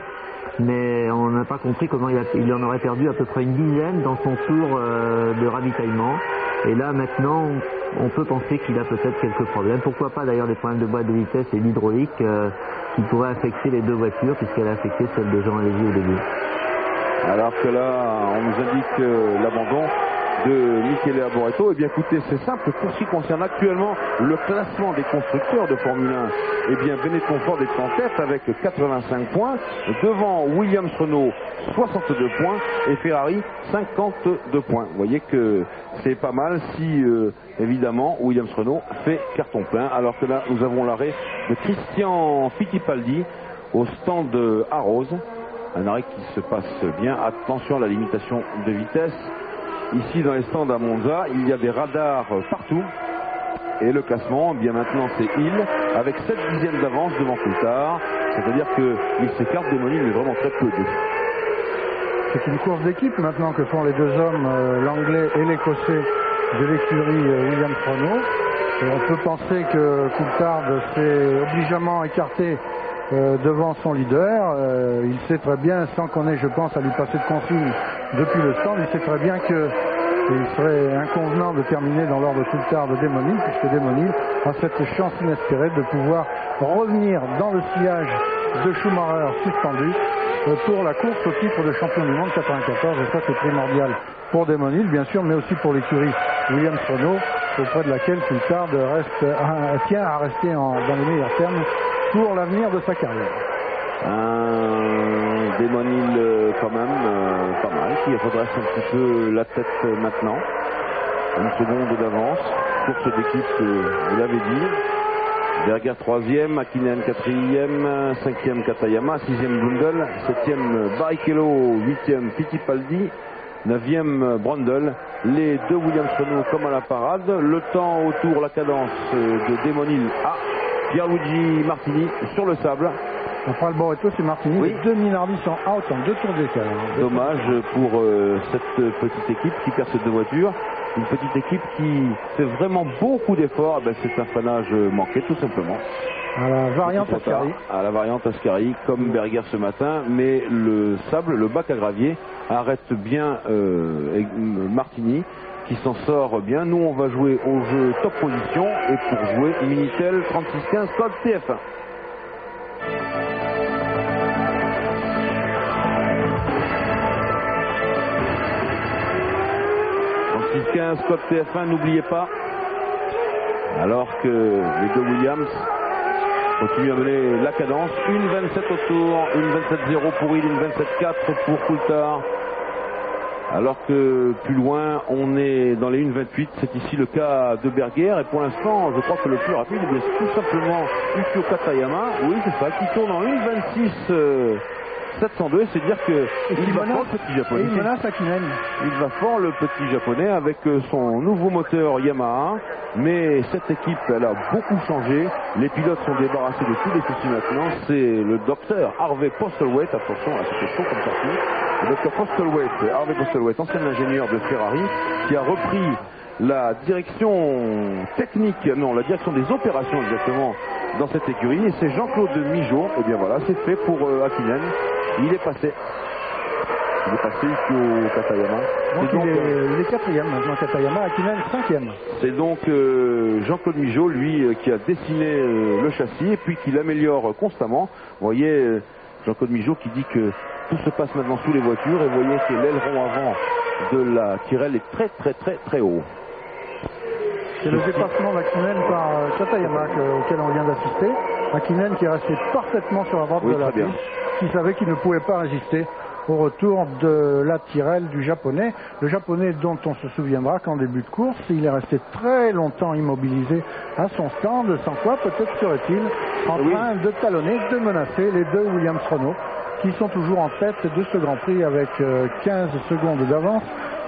mais on n'a pas compris comment il en aurait perdu à peu près une dizaine dans son tour de ravitaillement. Et là maintenant, on peut penser qu'il a peut-être quelques problèmes. Pourquoi pas d'ailleurs des problèmes de boîte de vitesse et d'hydraulique qui pourraient affecter les deux voitures, puisqu'elle a affecté celle de Jean Alesi au début. Alors que là, on nous indique l'abandon de Michele Alboreto. Eh bien écoutez, c'est simple, pour ce qui concerne actuellement le classement des constructeurs de Formule 1, eh bien Benetton Ford est en tête avec 85 points, devant Williams-Renault 62 points et Ferrari 52 points. Vous voyez que c'est pas mal si évidemment Williams-Renault fait carton plein, alors que là nous avons l'arrêt de Christian Fittipaldi au stand à Rose, un arrêt qui se passe bien. Attention à la limitation de vitesse. Ici dans les stands à Monza, il y a des radars partout. Et le classement, bien maintenant c'est Hill avec 7 dixièmes d'avance devant Coulthard. C'est-à-dire qu'il s'écarte des Damon Hill, mais vraiment très peu de. C'est une course d'équipe maintenant que font les deux hommes, l'anglais et l'écossais de l'écurie Williams-Renault. Et on peut penser que Coulthard s'est obligeamment écarté devant son leader. Il sait très bien, sans qu'on ait, je pense, à lui passer de consigne depuis le stand, il sait très bien qu'il serait inconvenant de terminer dans l'ordre Coulthard de Damon Hill, puisque Damon Hill a cette chance inespérée de pouvoir revenir dans le sillage de Schumacher suspendu pour la course au titre de champion du monde 94. Et ça, c'est primordial pour Damon Hill, bien sûr, mais aussi pour l'écurie Williams-Renault, auprès de laquelle Coulthard tient à rester dans les meilleurs termes pour l'avenir de sa carrière. Damon Hill quand même pas mal, qui redresse un petit peu la tête maintenant. Une seconde d'avance. Course d'équipe, vous l'avez dit. Berger 3e, Hakkinen 4e, 5e Katayama, 6e Blundell, 7e Barrichello, 8e Fittipaldi, 9e Brundle. Les deux Williams-Renault comme à la parade. Le temps autour, la cadence de Damon Hill à Pierluigi Martini sur le sable. Après Alboreto, c'est Martini. Oui. Les deux Minardi sont out en 2 tours d'écart. Dommage pour cette petite équipe qui perd ces deux voitures. une petite équipe qui fait vraiment beaucoup d'efforts. Ben, c'est un freinage manqué tout simplement. À la variante Ascari. À la variante Ascari, comme Berger ce matin, mais le sable, le bac à gravier, arrête bien Martini, qui s'en sort bien. Nous, on va jouer au jeu top position, et pour jouer, Minitel 3615 code TF1. Code TF1, n'oubliez pas, alors que les deux Williams continuent à mener la cadence. Une 27 au tour, une 27-0 pour Hill, une 27-4 pour Coulthard. Alors que plus loin, on est dans les 1-28, c'est ici le cas de Berger. Et pour l'instant, je crois que le plus rapide, c'est tout simplement Ukyo Katayama. Oui, c'est ça, qui tourne en 1-26. 702, c'est dire que il va fort le petit japonais. Il menace Hakkinen. Il va fort le petit japonais avec son nouveau moteur Yamaha, mais cette équipe elle a beaucoup changé. Les pilotes sont débarrassés de tous les soucis maintenant. C'est le docteur Harvey Postlethwaite, attention à cette chaud comme sortie. Le docteur Postlethwaite, Harvey Postlethwaite, ancien ingénieur de Ferrari, qui a repris la direction technique, non, la direction des opérations exactement dans cette écurie, et c'est Jean-Claude Migeot. Et bien voilà, c'est fait pour Hakkinen. Il est passé au Katayama. Donc il est quatrième maintenant, Katayama, Hakkinen cinquième. C'est donc Jean-Claude Migeot, lui, qui a dessiné le châssis et puis qui l'améliore constamment. Vous voyez Jean-Claude Migeot qui dit que tout se passe maintenant sous les voitures, et vous voyez que l'aileron avant de la Tyrrell est très très très très haut. C'est le dépassement d'Hakkinen par Katayama auquel on vient d'assister. Hakkinen qui est resté parfaitement sur la droite de la piste, qui savait qu'il ne pouvait pas résister au retour de la Tyrrell du japonais. Le japonais dont on se souviendra qu'en début de course, il est resté très longtemps immobilisé à son stand, sans quoi peut-être serait-il en train de talonner, de menacer les deux Williams-Renault, qui sont toujours en tête de ce Grand Prix avec 15 secondes d'avance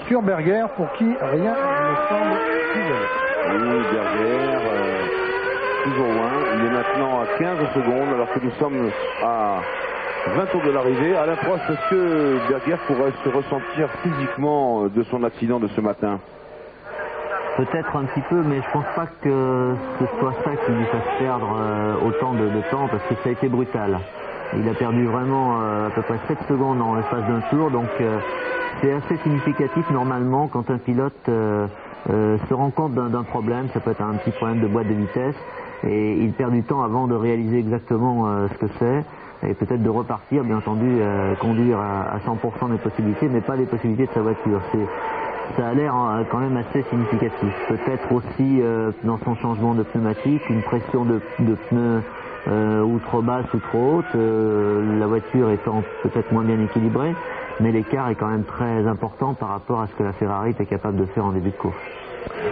sur Berger, pour qui rien ne semble isolé. Oui, Berger, toujours loin. Il est maintenant à 15 secondes, alors que nous sommes à 20 tours de l'arrivée. À l'approche, est-ce que Berger pourrait se ressentir physiquement de son accident de ce matin? Peut-être un petit peu, mais je pense pas que ce soit ça qui lui fasse perdre autant de temps, parce que ça a été brutal. Il a perdu vraiment à peu près 7 secondes en l'espace d'un tour, donc c'est assez significatif normalement quand un pilote se rend compte d'un problème. Ça peut être un petit problème de boîte de vitesse, et il perd du temps avant de réaliser exactement ce que c'est, et peut-être de repartir, bien entendu, conduire à 100% des possibilités, mais pas les possibilités de sa voiture. Ça a l'air quand même assez significatif. Peut-être aussi dans son changement de pneumatique, une pression de pneus ou trop basse ou trop haute, la voiture étant peut-être moins bien équilibrée, mais l'écart est quand même très important par rapport à ce que la Ferrari était capable de faire en début de course.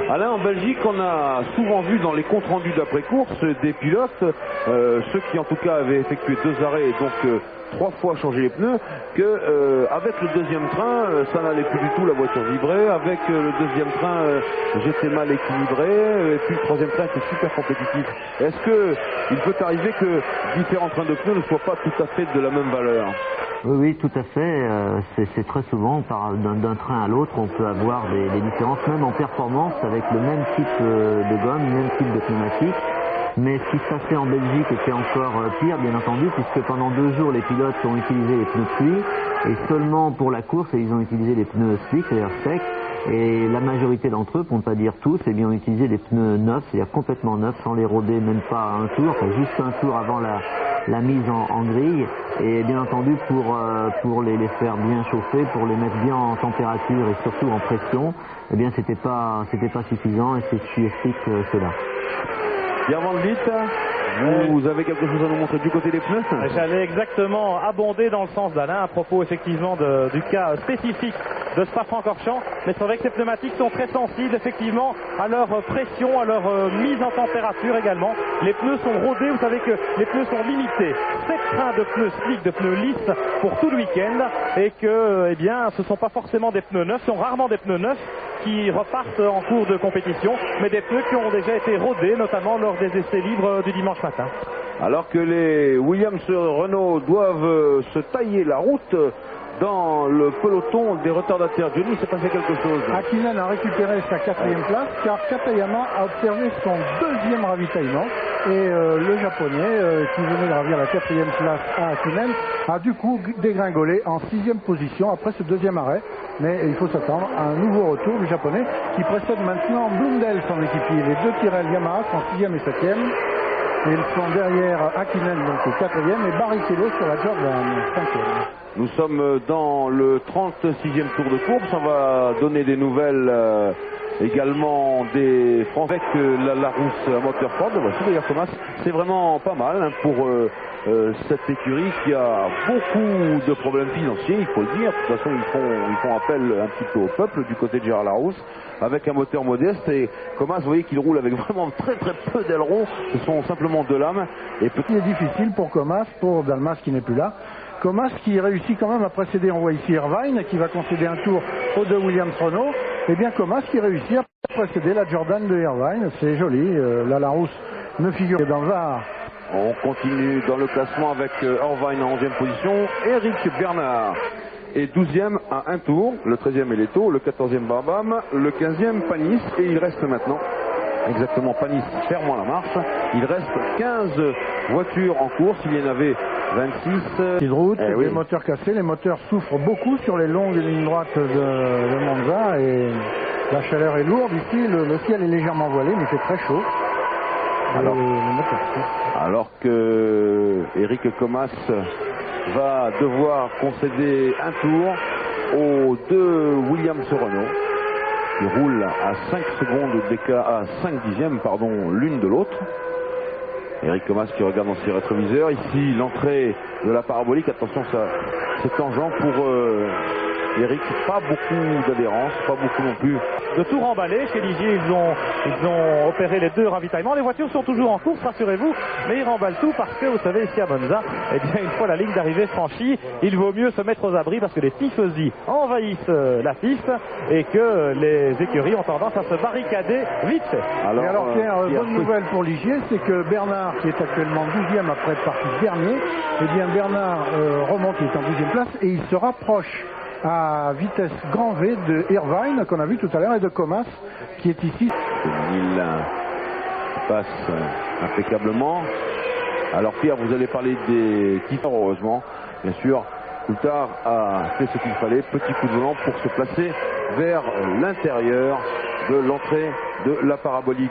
Alain, en Belgique, on a souvent vu dans les comptes rendus d'après-course des pilotes, ceux qui en tout cas avaient effectué 2 arrêts et donc 3 fois changé les pneus, que avec le deuxième train, ça n'allait plus du tout, la voiture vibrait. Avec le deuxième train, j'étais mal équilibré, et puis le troisième train était super compétitif. Est-ce que il peut arriver que différents trains de pneus ne soient pas tout à fait de la même valeur? Oui, tout à fait. C'est très souvent, d'un train à l'autre, on peut avoir des différences, même en performance, avec le même type de gomme, le même type de pneumatique. Mais ce qui se passait en Belgique était encore pire, bien entendu, puisque pendant 2 jours, les pilotes ont utilisé les pneus de pluie, et seulement pour la course, ils ont utilisé les pneus slick, c'est-à-dire secs, et la majorité d'entre eux, pour ne pas dire tous, eh bien, ont utilisé des pneus neufs, c'est-à-dire complètement neufs, sans les roder même pas un tour, enfin, juste un tour avant la mise en grille, et bien entendu pour les faire bien chauffer, pour les mettre bien en température et surtout en pression, eh bien c'était pas suffisant, et c'est ce qui explique cela. Pierre Van Vliet, vous avez quelque chose à nous montrer du côté des pneus? J'allais exactement abonder dans le sens d'Alain à propos effectivement du cas spécifique de Spa-Francorchamps, mais c'est vrai que ces pneumatiques sont très sensibles effectivement à leur pression, à leur mise en température également. Les pneus sont rodés, vous savez que les pneus sont limités. 7 trains de pneus slick, de pneus lisses pour tout le week-end, et que eh bien ce ne sont pas forcément des pneus neufs, ce sont rarement des pneus neufs qui repartent en cours de compétition, mais des pneus qui ont déjà été rodés, notamment lors des essais libres du dimanche matin. Alors que les Williams Renault doivent se tailler la route dans le peloton des retardataires. Johnny, s'est passé quelque chose. Hakkinen a récupéré sa 4e place car Katayama a observé son 2e ravitaillement et le japonais qui venait de ravir la 4e place à Hakkinen a du coup dégringolé en 6e position après ce 2e arrêt. Mais il faut s'attendre à un nouveau retour du japonais qui précède maintenant Blundell, son équipier. Les deux Tyrrell Yamaha sont 6e et 7e. Et ils sont derrière Hakkinen, donc au 4e, et Barrichello sur la Jordan, 5e. Nous sommes dans le 36e tour de course. On va donner des nouvelles également des Français avec la Larousse à moteur Ford. Voici d'ailleurs Thomas, c'est vraiment pas mal hein, pour cette écurie qui a beaucoup de problèmes financiers, il faut le dire. De toute façon, ils font appel un petit peu au peuple du côté de Gérard Larousse avec un moteur modeste. Et Comas, vous voyez qu'il roule avec vraiment très peu d'ailerons. Ce sont simplement 2 lames. Et il est difficile pour Comas, pour Dalmas qui n'est plus là. Comas qui réussit quand même à précéder, on voit ici Irvine qui va concéder un tour aux 2 Williams-Renault. Et bien Comas qui réussit à précéder la Jordan de Irvine, c'est joli. La Larousse ne figure que dans le VAR. On continue dans le classement avec Irvine en 11e position. Eric Bernard est 12e à un tour. Le 13e est Leto, le 14e Barbam, le 15e Panis. Et il reste maintenant, exactement Panis ferme la marche. Il reste 15 voitures en course. Il y en avait 26. Route, les moteurs cassés, les moteurs souffrent beaucoup sur les longues lignes droites de Monza et la chaleur est lourde ici, le ciel est légèrement voilé mais c'est très chaud. Alors que Eric Comas va devoir concéder un tour aux 2 Williams-Renault qui roulent à 5 secondes d'écart, à 5 dixièmes pardon, l'une de l'autre. Eric Comas qui regarde dans ses rétroviseurs. Ici, l'entrée de la parabolique. Attention, ça, c'est tangent pour Eric. Pas beaucoup d'adhérence, pas beaucoup non plus. De tout remballer chez Ligier, ils ont opéré les 2 ravitaillements. Les voitures sont toujours en course, rassurez-vous, mais ils remballent tout parce que, vous savez, ici à Monza, eh bien, une fois la ligne d'arrivée franchie, il vaut mieux se mettre aux abris parce que les tifosi envahissent la piste et que les écuries ont tendance à se barricader vite fait. Alors Pierre, bonne nouvelle pour Ligier, c'est que Bernard, qui est actuellement 12e après être parti dernier, eh bien Bernard remonte, il est en 12e place et il se rapproche à vitesse grand V de Irvine qu'on a vu tout à l'heure et de Comas qui est ici. Il passe impeccablement. Alors Pierre, vous allez parler des titres, heureusement. Bien sûr, Coulthard a fait ce qu'il fallait, petit coup de volant pour se placer vers l'intérieur de l'entrée de la parabolique.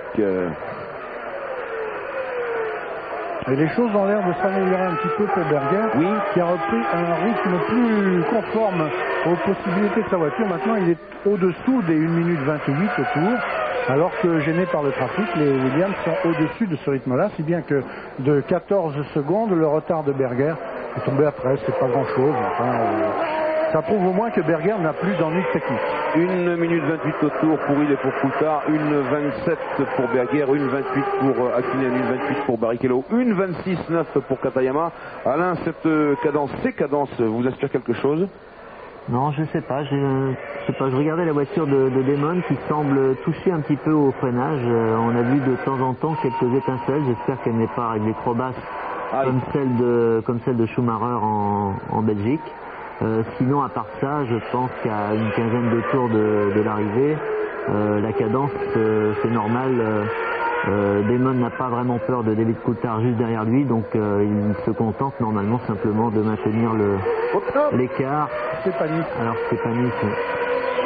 Et les choses ont l'air de s'améliorer un petit peu pour Berger, qui a repris un rythme plus conforme aux possibilités de sa voiture. Maintenant, il est au-dessous des 1 minute 28 au tour, alors que gêné par le trafic, les Williams sont au-dessus de ce rythme-là, si bien que de 14 secondes, le retard de Berger est tombé après, c'est pas grand-chose. Enfin, ça prouve au moins que Berger n'a plus d'ennui technique. 1 minute 28 au tour pour il et pour Coulthard, 1:27 pour Berger, 1:28 pour Hakkinen, 1:28 pour Barrichello, 1:26.9 pour Katayama. Alain, ces cadences vous assurent quelque chose? Non, je sais pas. Je regardais la voiture de Damon qui semble toucher un petit peu au freinage. On a vu de temps en temps quelques étincelles. J'espère qu'elle n'est pas réglée trop basse comme celle de Schumacher en Belgique. Sinon, à part ça, je pense qu'à une quinzaine de tours de l'arrivée, la cadence, c'est normal. Damon n'a pas vraiment peur de David Coulthard juste derrière lui, donc il se contente normalement simplement de maintenir l'écart. C'est Panis. Alors c'est Panis,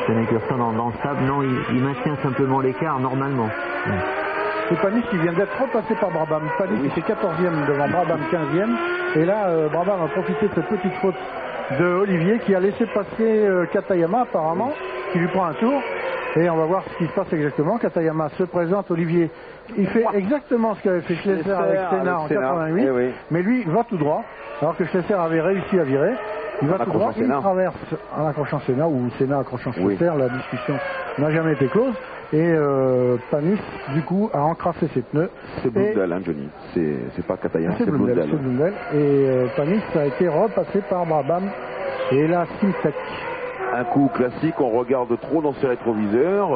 c'est un incurseur dans le sable. Non, il maintient simplement l'écart normalement. C'est Panis qui vient d'être repassé par Brabham. Panis était 14e devant Brabham 15e. Et là, Brabham a profité de cette petite faute de Olivier qui a laissé passer Katayama apparemment, qui lui prend un tour. Et on va voir ce qui se passe exactement. Katayama se présente, Olivier, il fait exactement ce qu'avait fait Schlesser avec Senna en 88, mais lui il va tout droit, alors que Schlesser avait réussi à virer. Il va tout droit, il traverse en accrochant Senna ou Senna accrochant Schlesser, la discussion n'a jamais été close. Et Panis, du coup, a encrassé ses pneus. C'est Blundell, hein, Johnny. C'est pas Katayama, c'est Blundell. Et Panis a été repassé par Brabham et la Simtek. Un coup classique, on regarde trop dans ses rétroviseurs,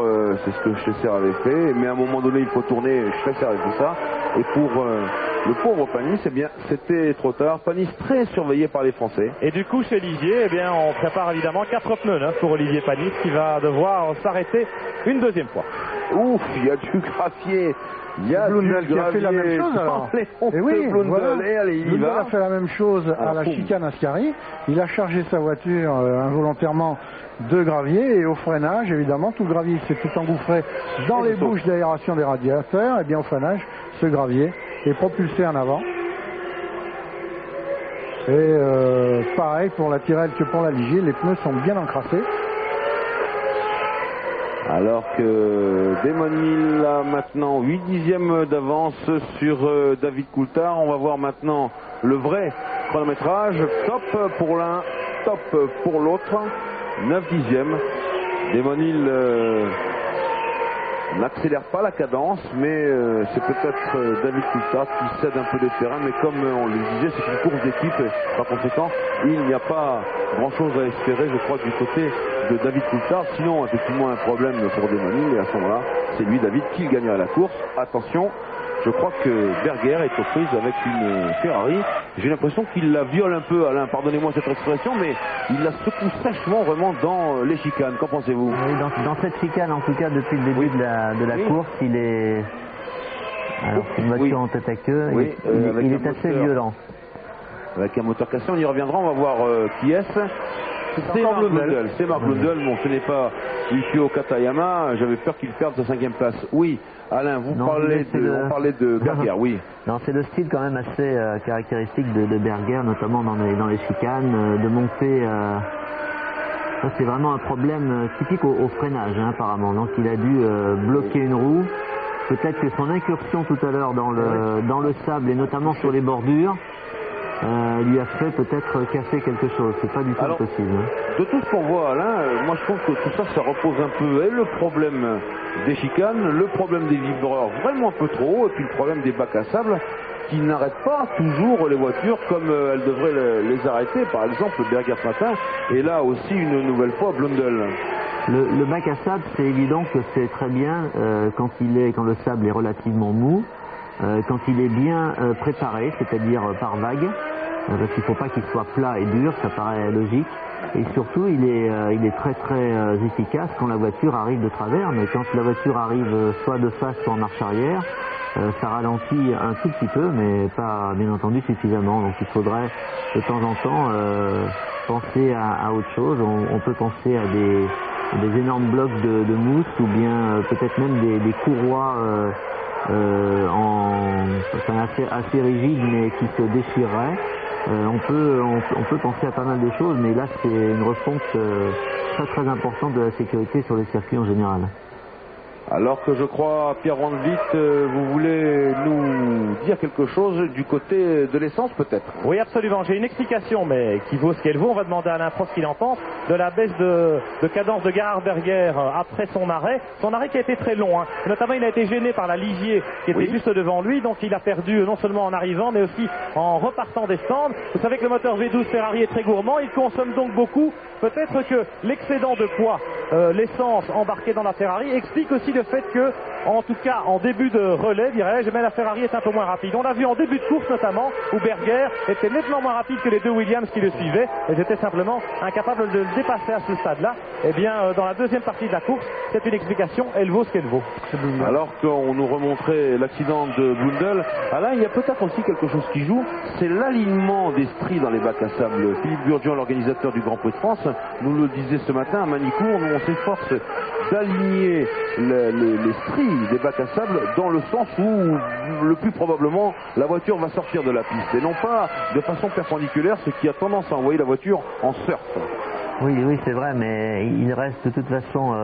c'est ce que Schlesser avait fait, mais à un moment donné il faut tourner, Schlesser avait fait ça, et pour le pauvre Panis, eh bien, c'était trop tard. Panis très surveillé par les Français. Et du coup, chez Ligier, eh bien, on prépare évidemment 4 pneus neufs pour Olivier Panis qui va devoir s'arrêter une deuxième fois. Ouf, il y a du gravier. Il y a Blundell du qui a fait la même chose alors. Et oui, voilà. Et allez, il y Blundell va. a fait la même chose à la chicane Ascari. Il a chargé sa voiture involontairement de gravier et au freinage, évidemment, tout le gravier s'est tout engouffré dans les bouches d'aération des radiateurs. Et bien au freinage, ce gravier est propulsé en avant. Et pareil pour la Tyrrell que pour la Ligier, les pneus sont bien encrassés. Alors que Desmonil a maintenant 8 dixièmes d'avance sur David Coulthard. On va voir maintenant le vrai chronométrage. Top pour l'un, top pour l'autre. 9 dixièmes. Desmonil n'accélère pas la cadence, mais c'est peut-être David Coulthard qui cède un peu de terrain. Mais comme on le disait, c'est une course d'équipe. Par conséquent, il n'y a pas grand-chose à espérer, je crois, du côté de David Coulthard. Sinon, effectivement, un problème pour Desmonil. Et à ce moment-là, c'est lui, David, qui gagnera la course. Attention, je crois que Berger est aux prises avec une Ferrari. J'ai l'impression qu'il la viole un peu, Alain, pardonnez-moi cette expression, mais il la secoue sèchement vraiment dans les chicanes. Qu'en pensez-vous? Oui, dans cette chicane, en tout cas, depuis le début de la course, il est... Alors, c'est une voiture en tête à queue, il est assez violent. Avec un moteur cassé, on y reviendra, on va voir qui est-ce. C'est Mark Blundell. C'est Mark Blundell. Bon, ce n'est pas Yukio Katayama. J'avais peur qu'il perde sa 5e place. Oui, Alain, on parlait de Berger, oui. Non, c'est le style quand même assez caractéristique de Berger, notamment dans les chicanes, de monter. Ça, c'est vraiment un problème typique au freinage, hein, apparemment. Donc, il a dû bloquer une roue. Peut-être que son incursion tout à l'heure dans le sable et notamment sur les bordures. Lui a fait peut-être casser quelque chose, c'est pas du tout possible. De tout ce qu'on voit, Alain, moi je trouve que tout ça, ça repose un peu et le problème des chicanes, le problème des vibreurs vraiment un peu trop haut, et puis le problème des bacs à sable qui n'arrêtent pas toujours les voitures comme elles devraient les arrêter. Par exemple, Berger ce matin, et là aussi une nouvelle fois Blundell. Le bac à sable, c'est évident que c'est très bien quand le sable est relativement mou. Quand il est bien préparé, c'est-à-dire par vague, parce qu'il ne faut pas qu'il soit plat et dur, ça paraît logique. Et surtout, il est très très efficace quand la voiture arrive de travers, mais quand la voiture arrive soit de face, soit en marche arrière, ça ralentit un tout petit peu, mais pas bien entendu suffisamment. Donc il faudrait de temps en temps penser à autre chose. On peut penser à des énormes blocs de mousse ou bien peut-être même des courroies assez rigides mais qui se déchireraient. On peut penser à pas mal de choses, mais là c'est une refonte très très importante de la sécurité sur les circuits en général. Alors que je crois, Pierre Van Vliet, vous voulez nous dire quelque chose du côté de l'essence peut-être? Oui, absolument. J'ai une explication, mais qui vaut ce qu'elle vaut. On va demander à Alain Prost ce qu'il en pense de la baisse de cadence de Gerhard Berger après son arrêt. Son arrêt qui a été très long. Hein. Notamment, il a été gêné par la Ligier qui était juste devant lui. Donc, il a perdu non seulement en arrivant, mais aussi en repartant des stands. Vous savez que le moteur V12 Ferrari est très gourmand. Il consomme donc beaucoup. Peut-être que l'excédent de poids, l'essence embarquée dans la Ferrari, explique aussi le fait que, en tout cas en début de relais, dirais-je, mais la Ferrari est un peu moins rapide. On l'a vu en début de course notamment, où Berger était nettement moins rapide que les deux Williams qui le suivaient, et j'étais simplement incapable de le dépasser à ce stade-là. Eh bien, dans la deuxième partie de la course, c'est une explication, elle vaut ce qu'elle vaut. Alors qu'on nous remontrait l'accident de Blundell, Alain, il y a peut-être aussi quelque chose qui joue, c'est l'alignement des stries dans les bacs à sable. Philippe Burdian, l'organisateur du Grand Prix de France, nous le disait ce matin à Manicourt, nous on s'efforce d'aligner les stries des bacs à sable dans le sens où le plus probablement la voiture va sortir de la piste et non pas de façon perpendiculaire, ce qui a tendance à envoyer la voiture en surf. Oui, c'est vrai, mais il reste de toute façon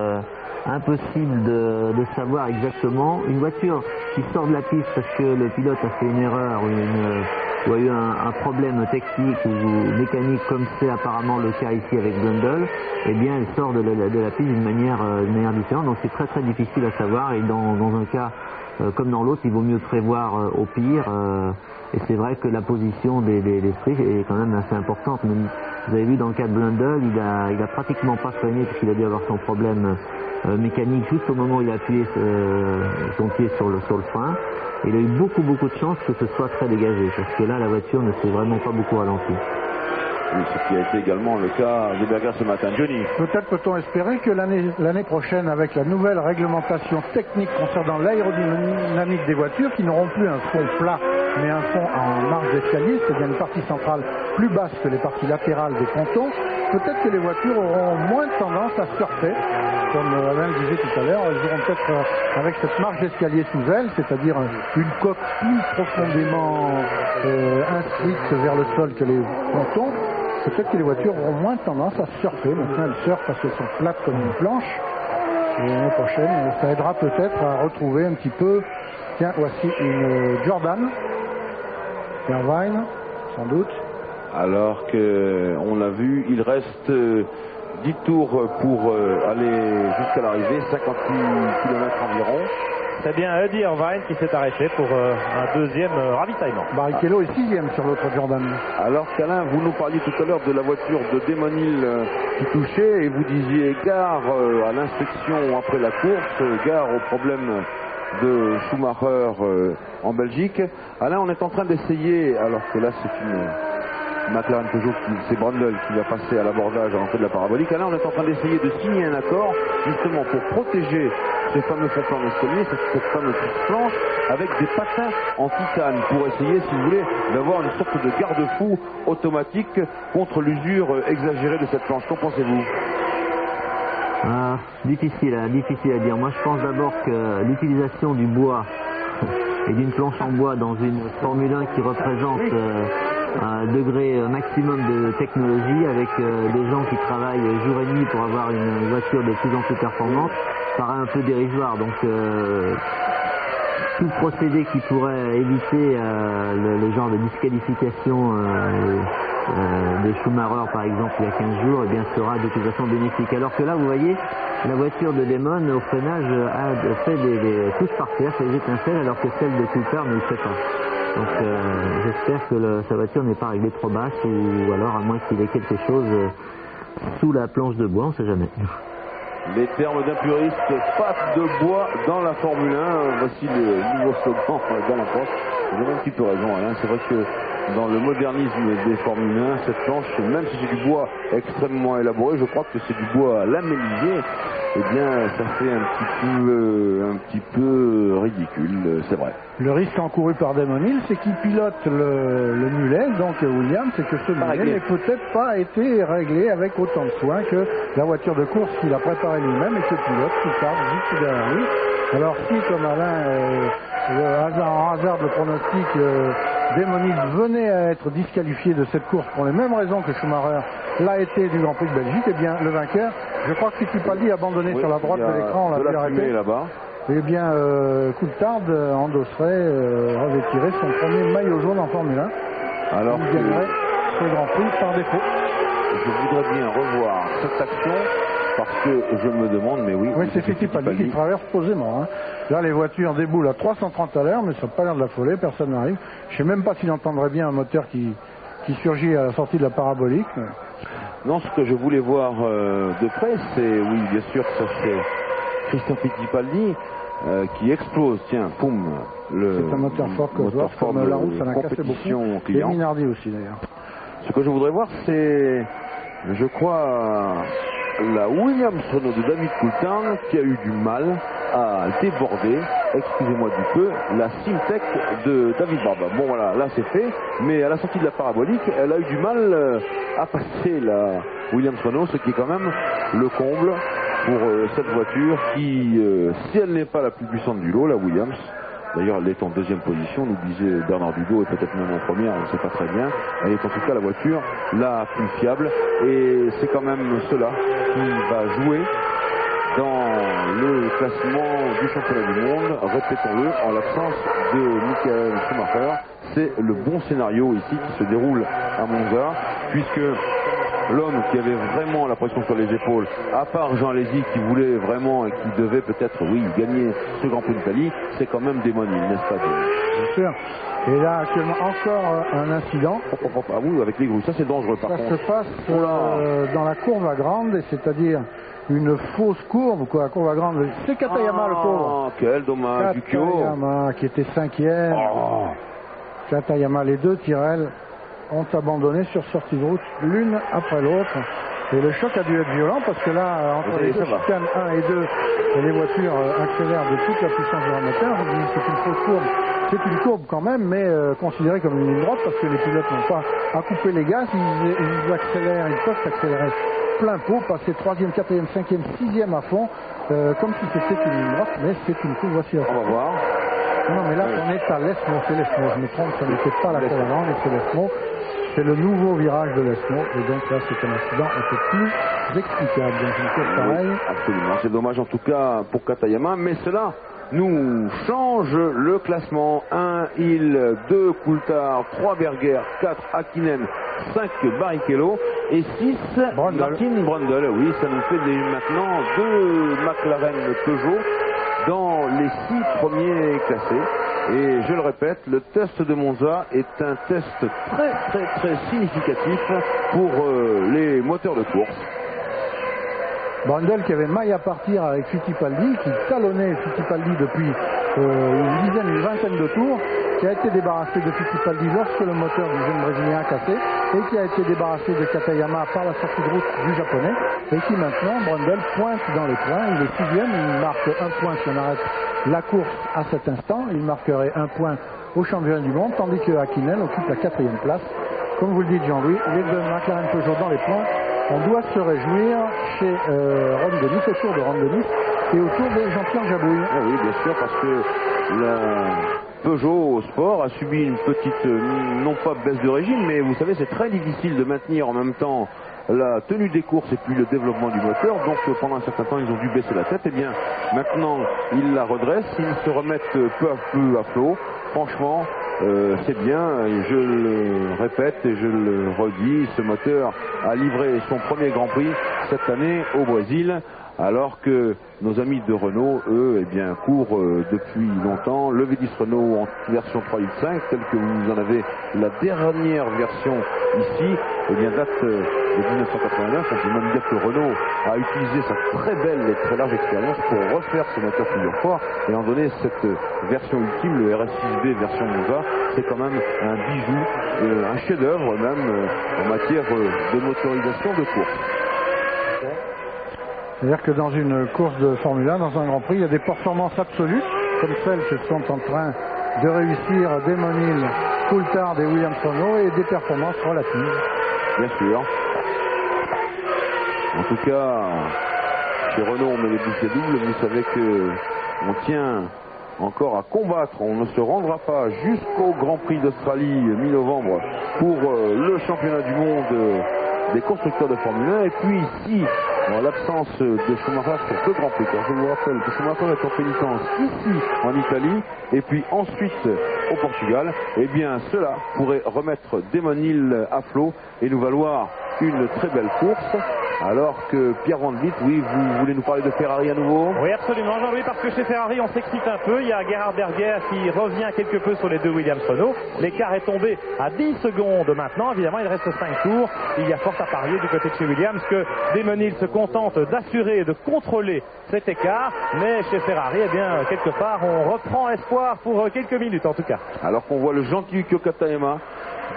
impossible de savoir exactement. Une voiture qui sort de la piste parce que le pilote a fait une erreur ou a eu un problème technique ou mécanique, comme c'est apparemment le cas ici avec Blundell, eh bien elle sort de la piste d'une manière différente. Donc c'est très très difficile à savoir, et dans un cas comme dans l'autre, il vaut mieux prévoir au pire. Et c'est vrai que la position des stries est quand même assez importante. Vous avez vu dans le cas de Blundell, il a pratiquement pas freiné parce qu'il a dû avoir son problème mécanique juste au moment où il a appuyé son pied sur le frein. Il a eu beaucoup de chance que ce soit très dégagé, parce que là, la voiture ne s'est vraiment pas beaucoup ralentie. Oui, ce qui a été également le cas de Berger ce matin. Johnny. Peut-être peut-on espérer que l'année prochaine, avec la nouvelle réglementation technique concernant l'aérodynamique des voitures, qui n'auront plus un fond plat, mais un fond en marge d'escalier, c'est-à-dire une partie centrale plus basse que les parties latérales des pontons, peut-être que les voitures auront moins tendance à surfer, comme Alain le disait tout à l'heure. Elles auront peut-être, avec cette marge d'escalier sous elles, c'est-à-dire une coque plus profondément inscrite vers le sol que les pontons, peut-être que les voitures auront moins tendance à surfer. Maintenant, elles surfent parce qu'elles sont plates comme une planche. Et l'année prochaine, ça aidera peut-être à retrouver un petit peu. Tiens, voici une Jordan. Irvine, sans doute. Alors qu'on l'a vu, il reste 10 tours pour aller jusqu'à l'arrivée, 58 km environ. C'est bien Eddie Irvine qui s'est arrêté pour un deuxième ravitaillement. Barrichello est 6e sur l'autre Jordan. Alors qu'Alain, vous nous parliez tout à l'heure de la voiture de Damon Hill qui touchait et vous disiez gare à l'inspection après la course, gare au problème de Schumacher en Belgique. Alain, on est en train d'essayer, alors que là c'est une McLaren Peugeot, c'est Brundle qui va passer à l'abordage à l'entrée de la parabolique. Alain, on est en train d'essayer de signer un accord justement pour protéger ce fameux fond en escalier, cette fameuse planche, avec des patins en titane, pour essayer, si vous voulez, d'avoir une sorte de garde-fou automatique contre l'usure exagérée de cette planche. Qu'en pensez-vous? Difficile à dire. Moi, je pense d'abord que l'utilisation du bois et d'une planche en bois dans une Formule 1 qui représente un degré maximum de technologie, avec des gens qui travaillent jour et nuit pour avoir une voiture de plus en plus performante, paraît un peu dérisoire. Donc tout procédé qui pourrait éviter le genre de disqualification de Schumacher par exemple il y a 15 jours, eh bien sera de toute façon bénéfique. Alors que là vous voyez, la voiture de Damon au freinage a fait des touches par terre, fait des étincelles, alors que celle de Coulthard ne le fait pas. Donc j'espère que sa voiture n'est pas réglée trop basse, ou alors à moins qu'il ait quelque chose sous la planche de bois, on ne sait jamais. Les termes d'un puriste, pas de bois dans la Formule 1, voici le nouveau slogan d'Alain Prost. Vous avez un petit peu raison Alain, c'est vrai que dans le modernisme des Formule 1, cette planche, même si c'est du bois extrêmement élaboré, je crois que c'est du bois lamellisé, eh bien ça fait un petit peu ridicule, c'est vrai. Le risque encouru par Damon Hill, c'est qu'il pilote le mulet, donc Williams, c'est que ce mulet n'ait peut-être pas été réglé avec autant de soin que la voiture de course qu'il a préparée lui-même et que le pilote qui part juste derrière lui. Alors si, comme Alain, en hasard le pronostic, Damon Hill venait à être disqualifié de cette course pour les mêmes raisons que Schumacher l'a été du Grand Prix de Belgique, eh bien le vainqueur, je crois que Fittipaldi abandonné sur la droite de l'écran, on l'a vu arrêter là-bas. Eh bien, Coulthard endosserait, revêtirait son premier maillot jaune en Formule 1. Alors il gagnerait ce Grand Prix par défaut. Je voudrais bien revoir cette action parce que je me demande, mais oui. Oui, c'est Fittipaldi qui traverse posément. Hein. Là, les voitures déboulent à 330 à l'heure, mais ça n'a pas l'air de la folie, personne n'arrive. Je ne sais même pas s'il entendrait bien un moteur qui surgit à la sortie de la parabolique. Mais... Non, ce que je voulais voir de près, c'est, oui, bien sûr, ça c'est Christian Fittipaldi qui explose, tiens, poum, c'est un moteur fort comme la route, ça l'a cassé beaucoup. Et Minardi aussi d'ailleurs. Ce que je voudrais voir, c'est, je crois, la Williams Renault de David Coulthard qui a eu du mal à déborder, excusez-moi du peu, la Simtech de David Barba. Bon voilà, là c'est fait, mais à la sortie de la parabolique, elle a eu du mal à passer la Williams Renault, ce qui est quand même le comble pour cette voiture qui, si elle n'est pas la plus puissante du lot, la Williams, d'ailleurs elle est en deuxième position, nous disait Bernard Dudot, et peut-être même en première, on ne sait pas très bien, elle est en tout cas la voiture la plus fiable, et c'est quand même cela qui va jouer dans le classement du championnat du monde, répétons-le, en l'absence de Michael Schumacher. C'est le bon scénario ici qui se déroule à Monza, puisque l'homme qui avait vraiment la pression sur les épaules, à part Jean Alesi qui voulait vraiment et qui devait peut-être, oui, gagner ce Grand Prix d'Italie, c'est quand même Desmonil, n'est-ce pas? Bien sûr. Et là, actuellement, encore un incident. Ah oui, avec les grues, ça c'est dangereux par contre. Ça se passe dans la courbe à grande, c'est-à-dire une fausse courbe, quoi. La courbe à grande, c'est Katayama le pauvre. Quel dommage, Katayama qui était 5e. Katayama, les deux Tyrrell ont abandonné sur sortie de route l'une après l'autre. Et le choc a dû être violent parce que là, entre les deux chicanes 1 et 2, les voitures accélèrent de toute la puissance de leur moteur. C'est une fausse courbe. C'est une courbe quand même, mais considérée comme une ligne droite parce que les pilotes n'ont pas à couper les gaz. Ils accélèrent, ils peuvent accélérer plein pot, passer 3e, 4e, 5e, 6e à fond, comme si c'était une ligne droite, mais c'est une courbe. Voici la On va voir. Non, mais là, on est à l'Esmo, c'est l'Esmo. Je me trompe, ça n'était pas la courbe à grande, c'est l'Esmo. C'est le nouveau virage de l'Esmo, et donc là, c'est un incident un peu plus explicable. Donc, une course pareille. Absolument, c'est dommage en tout cas pour Katayama, mais cela nous change le classement. 1 Hill, 2 Coulthard, 3 Berger, 4 Hakkinen, 5 Barrichello et 6 Martin Brundle. Oui, ça nous fait maintenant 2 McLaren Peugeot dans les 6 premiers classés. Et je le répète, le test de Monza est un test très significatif pour les moteurs de course. Brundle qui avait maille à partir avec Fittipaldi, qui talonnait Fittipaldi depuis une vingtaine de tours, qui a été débarrassé de Fittipaldi lorsque le moteur du jeune Brésilien a cassé, et qui a été débarrassé de Katayama par la sortie de route du Japonais, et qui maintenant, Brundle pointe dans les points. Il est 6e, il marque 1 point si on arrête la course à cet instant. Il marquerait 1 point au championnat du monde, tandis que Hakkinen occupe la 4e place. Comme vous le dites Jean-Louis, les deux McLaren Peugeot dans les points. On doit se réjouir chez Ron Dennis, autour de Ron Dennis et autour de Jean-Pierre Jabouille. Ah oui, bien sûr, parce que la Peugeot Sport a subi une petite, non pas baisse de régime, mais vous savez, c'est très difficile de maintenir en même temps la tenue des courses et puis le développement du moteur. Donc pendant un certain temps, ils ont dû baisser la tête. Et bien, maintenant, ils la redressent, ils se remettent peu à peu à flot. Franchement, c'est bien, je le répète et je le redis, ce moteur a livré son premier Grand Prix cette année au Brésil, alors que nos amis de Renault, eux, eh bien, courent depuis longtemps. Le V10 Renault en version 3.5, telle que vous en avez la dernière version ici, eh bien, date de 1989. On peut même dire que Renault a utilisé sa très belle et très large expérience pour refaire ce moteur plusieurs fois et en donner cette version ultime, le RS6B version Monza. C'est quand même un bijou, un chef-d'œuvre même en matière de motorisation de course. C'est-à-dire que dans une course de Formule 1, dans un Grand Prix, il y a des performances absolues, comme celles que sont en train de réussir Desmonil, Coulthard et Williams Renault, et des performances relatives. Bien sûr. En tout cas, chez Renault, on met les bouchées doubles. Vous savez que on tient encore à combattre. On ne se rendra pas jusqu'au Grand Prix d'Australie mi-novembre pour le championnat du monde des constructeurs de Formule 1. Et puis ici, en l'absence de Schumacher sur 2 Grands Prix, car je vous rappelle que Schumacher est en pénitence ici en Italie et puis ensuite au Portugal, eh bien cela pourrait remettre Desmonil à flot et nous valoir une très belle course. Alors que Pierre Van Vliet, oui, vous voulez nous parler de Ferrari à nouveau? Oui, absolument, Jean-Louis, parce que chez Ferrari, on s'excite un peu. Il y a Gerhard Berger qui revient quelque peu sur les 2 Williams Renault. L'écart est tombé à 10 secondes maintenant. Évidemment, il reste 5 tours. Il y a fort à parier du côté de chez Williams que Desmonil se contente d'assurer et de contrôler cet écart. Mais chez Ferrari, eh bien, quelque part, on reprend espoir pour quelques minutes en tout cas. Alors qu'on voit le gentil Yukio Katayama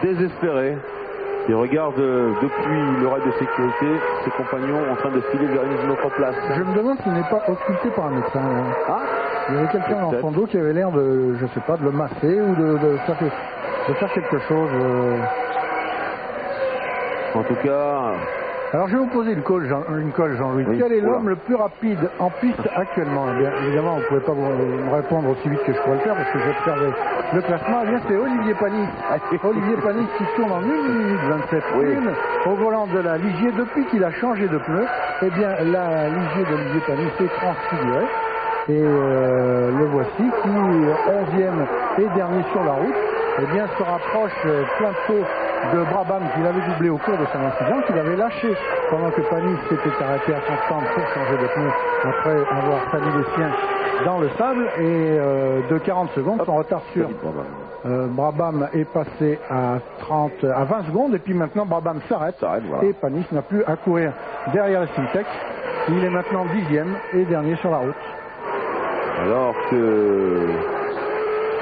désespéré. Il regarde depuis le rail de sécurité ses compagnons en train de filer vers une autre place. Je me demande s'il n'est pas occulté par un médecin. Ah, il y avait quelqu'un dans son dos qui avait l'air de, je sais pas, de le masser ou de faire quelque chose. En tout cas... Alors je vais vous poser une colle, Jean-Louis. Oui, quel est l'homme le plus rapide en piste actuellement? Eh bien, évidemment, vous ne pouvez pas me répondre aussi vite que je pourrais le faire parce que j'ai observé le classement. Eh bien, c'est Olivier Panis. Olivier Panis qui tourne en 1 minute 27 au volant de la Ligier depuis qu'il a changé de pneu. Eh bien, la Ligier d'Olivier Panis est transfigurée. Et le voici qui, 11e et dernier sur la route, eh bien, se rapproche plein pot de Brabham qu'il avait doublé au cours de son incident, qu'il avait lâché pendant que Panis s'était arrêté à son stand pour changer de pneu après avoir sali les siens dans le sable, et de 40 secondes, son retard sur Brabham est passé à 20 secondes, et puis maintenant Brabham s'arrête, voilà. Et Panis n'a plus à courir derrière le Simtex. Il est maintenant 10e et dernier sur la route. Alors que...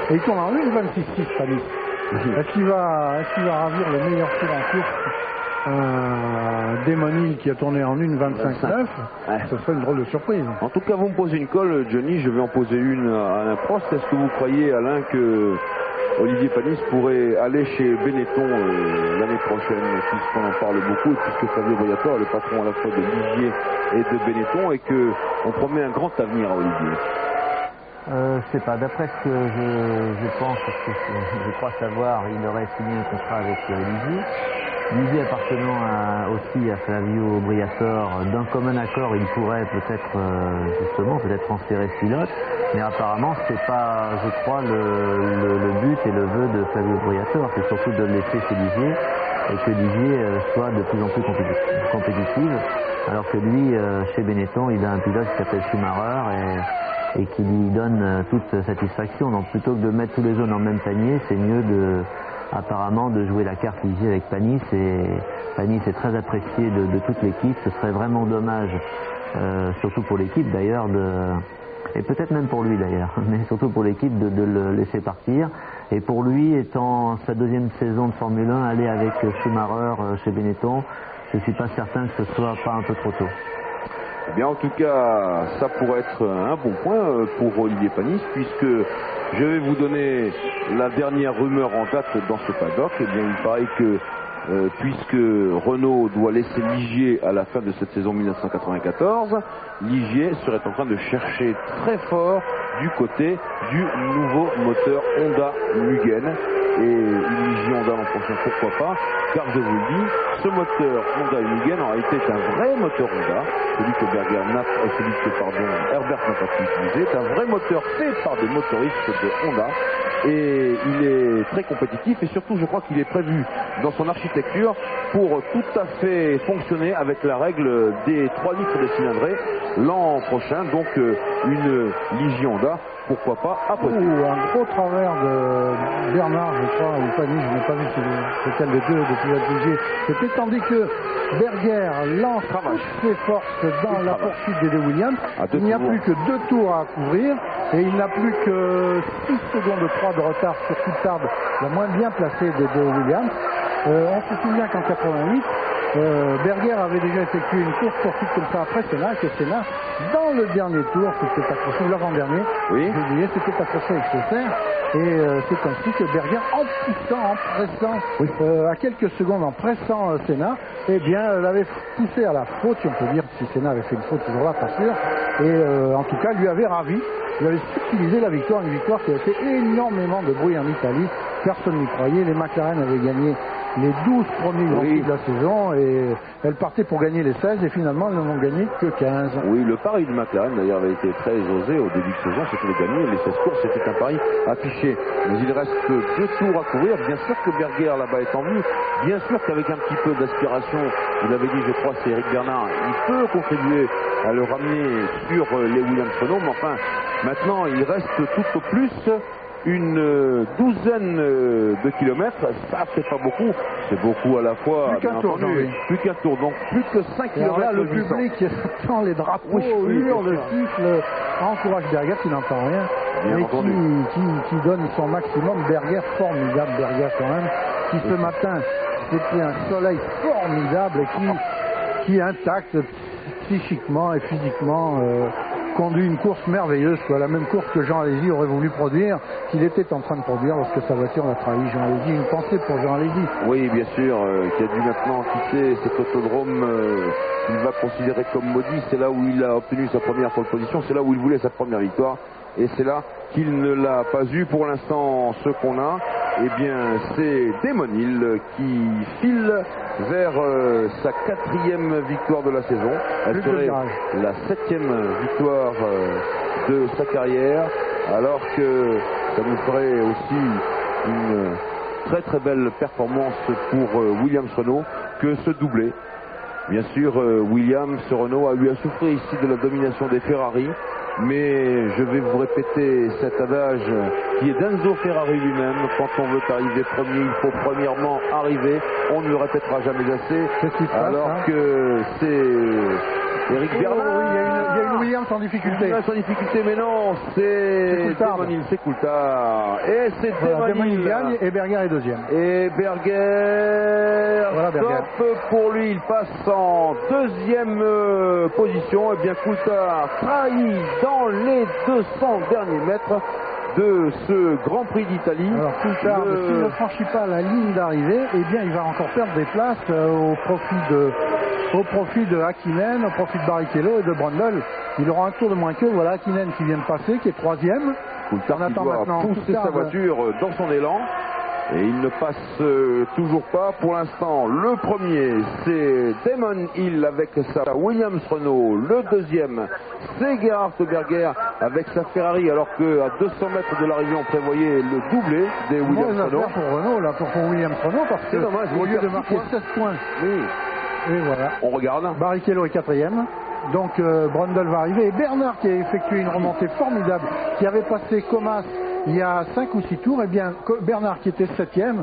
Et il tourne en 1,26,6 Panis. Est-ce qu'il va ravir le meilleur tour en course Démonil qui a tourné en 1,25,9? Ce serait une drôle de surprise. En tout cas, vous me posez une colle, Johnny, je vais en poser une à Alain Prost. Est-ce que vous croyez, Alain, que Olivier Panis pourrait aller chez Benetton l'année prochaine, puisqu'on en parle beaucoup, et puisque Fabio Briatore est le patron à la fois de Ligier et de Benetton, et qu'on promet un grand avenir à Olivier? Je sais pas, d'après ce que je pense, parce que je crois savoir, il aurait signé un contrat avec Ligier. Ligier appartenant aussi à Flavio Briatore, d'un commun accord, il pourrait peut-être peut-être transférer ce pilote, mais apparemment c'est pas, je crois, le but et le vœu de Flavio Briatore, c'est surtout de le laisser chez Ligier et que Ligier soit de plus en plus compétitive, alors que lui, chez Benetton, il a un pilote qui s'appelle Schumacher et qui lui donne toute satisfaction. Donc plutôt que de mettre tous les jaunes en même panier, c'est mieux apparemment de jouer la carte Ligier avec Panis, et Panis est très apprécié de toute l'équipe. Ce serait vraiment dommage, surtout pour l'équipe d'ailleurs, et peut-être même pour lui d'ailleurs, mais surtout pour l'équipe de le laisser partir. Et pour lui, étant sa deuxième saison de Formule 1, aller avec Schumacher chez Benetton, je ne suis pas certain que ce soit pas un peu trop tôt. Eh bien, en tout cas, ça pourrait être un bon point pour Olivier Panis, puisque je vais vous donner la dernière rumeur en date dans ce paddock. Eh bien, il paraît que puisque Renault doit laisser Ligier à la fin de cette saison 1994, Ligier serait en train de chercher très fort du côté du nouveau moteur Honda Mugen. Et une Ligier Honda l'an prochain, pourquoi pas, car je vous le dis, ce moteur Honda Mugen en réalité est un vrai moteur Honda, celui que Herbert n'a pas pu utiliser, est un vrai moteur fait par des motoristes de Honda, et il est très compétitif, et surtout je crois qu'il est prévu dans son architecture pour tout à fait fonctionner avec la règle des 3 litres de cylindrée l'an prochain, donc une Ligier Honda, pourquoi pas après. Un gros travers de Bernard, je crois, ou Panis, je n'ai pas vu lequel des deux depuis la Ligier. C'était tandis que Berger lance ses forces dans la poursuite des deux Williams. Il n'y a plus que 2 tours à couvrir et il n'a plus que 6 secondes de 3 de retard sur Coulthard, la moins bien placée des deux Williams. On se souvient qu'en 88, Berger avait déjà effectué une course poursuite comme ça après Senna, que Senna, dans le dernier tour, s'était accroché, l'avant-dernier, s'était accroché avec Chausser, et c'est ainsi que Berger, en pressant, à quelques secondes, en pressant Senna, eh bien, l'avait poussé à la faute, si on peut dire, si Senna avait fait une faute, toujours là, pas sûr, et en tout cas, lui avait ravi, lui avait subtilisé la victoire, une victoire qui a fait énormément de bruit en Italie, personne n'y croyait, les McLaren avaient gagné les 12 premiers Grands Prix de la saison, et elles partaient pour gagner les 16, et finalement elles n'en ont gagné que 15. Oui, le pari de McLaren d'ailleurs avait été très osé au début de saison, c'était de gagner les 16 courses, c'était un pari affiché. Mais il reste 2 tours à courir, bien sûr que Berger là-bas est en vue, bien sûr qu'avec un petit peu d'aspiration, vous l'avez dit, je crois, c'est Eric Bernard, il peut contribuer à le ramener sur les Williams-Renault, mais enfin, maintenant il reste tout au plus une douzaine de kilomètres, ça c'est pas beaucoup, c'est beaucoup à la fois. Plus qu'un tour, plus qu'un tour, donc plus que 5 kilomètres. Là, le public attend les drapeaux, hurle, siffle, encourage Berger qui n'entend rien, mais qui donne son maximum. Berger, formidable Berger quand même, qui ce matin, c'était un soleil formidable et qui intact psychiquement et physiquement, conduit une course merveilleuse, quoi, la même course que Jean Alesi aurait voulu produire, qu'il était en train de produire lorsque sa voiture l'a trahi. Jean Alesi, une pensée pour Jean Alesi. Oui, bien sûr, qui a dû maintenant quitter cet autodrome qu'il va considérer comme maudit. C'est là où il a obtenu sa première pole position, c'est là où il voulait sa première victoire, et c'est là qu'il ne l'a pas eu. Pour l'instant, ce qu'on a, eh bien, c'est Démonil qui file vers sa 4e victoire de la saison. Elle serait la 7e victoire de sa carrière, alors que ça nous ferait aussi très très belle performance pour Williams-Renault que ce doublé. Bien sûr, Williams-Renault a eu à souffrir ici de la domination des Ferrari, mais je vais vous répéter cet adage qui est d'Enzo Ferrari lui-même: quand on veut arriver premier, il faut premièrement arriver. On ne le répétera jamais assez, alors que c'est Eric Bernard. Oui, il y a une Williams en difficulté. Williams en difficulté, mais non, c'est Demonil, c'est Coulthard. Et c'est Demonil gagne et Berger est deuxième. Et Berger, voilà, top pour lui, il passe en deuxième position. Et bien Coulthard trahit dans les 200 derniers mètres de ce Grand Prix d'Italie. Alors Coulthard, s'il ne franchit pas la ligne d'arrivée, eh bien il va encore perdre des places au profit de Häkkinen, au profit de Barrichello et de Brundle. Il aura un tour de moins que voilà Häkkinen qui vient de passer, qui est troisième. Coulthard qui doit pousser sa voiture dans son élan. Et il ne passe toujours pas. Pour l'instant, le premier, c'est Damon Hill avec sa Williams-Renault. Le deuxième, c'est Gerhard Berger avec sa Ferrari, alors qu'à 200 mètres de l'arrivée, on prévoyait le doublé des Williams-Renault. Pour Renault, là, pour Williams-Renault, parce que dommage, au lieu de marquer 16 points, et voilà. On regarde. Barrichello est quatrième. Donc Brundle va arriver. Et Bernard qui a effectué une remontée formidable, qui avait passé Comas il y a 5 ou 6 tours, et bien Bernard qui était 7e.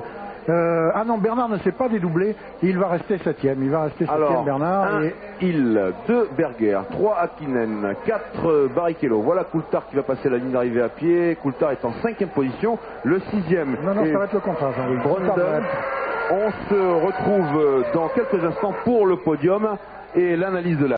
Ah non, Bernard ne s'est pas dédoublé, il va rester 7e. Il va rester 7e Bernard. 1 Hill, 2 Berger, 3 Häkkinen, 4 Barrichello. Voilà Coulthard qui va passer la ligne d'arrivée à pied. Coulthard est en 5e position. Le 6e. Non, ça va être le contraire, Jean-Louis. Brundle. On se retrouve dans quelques instants pour le podium et l'analyse de la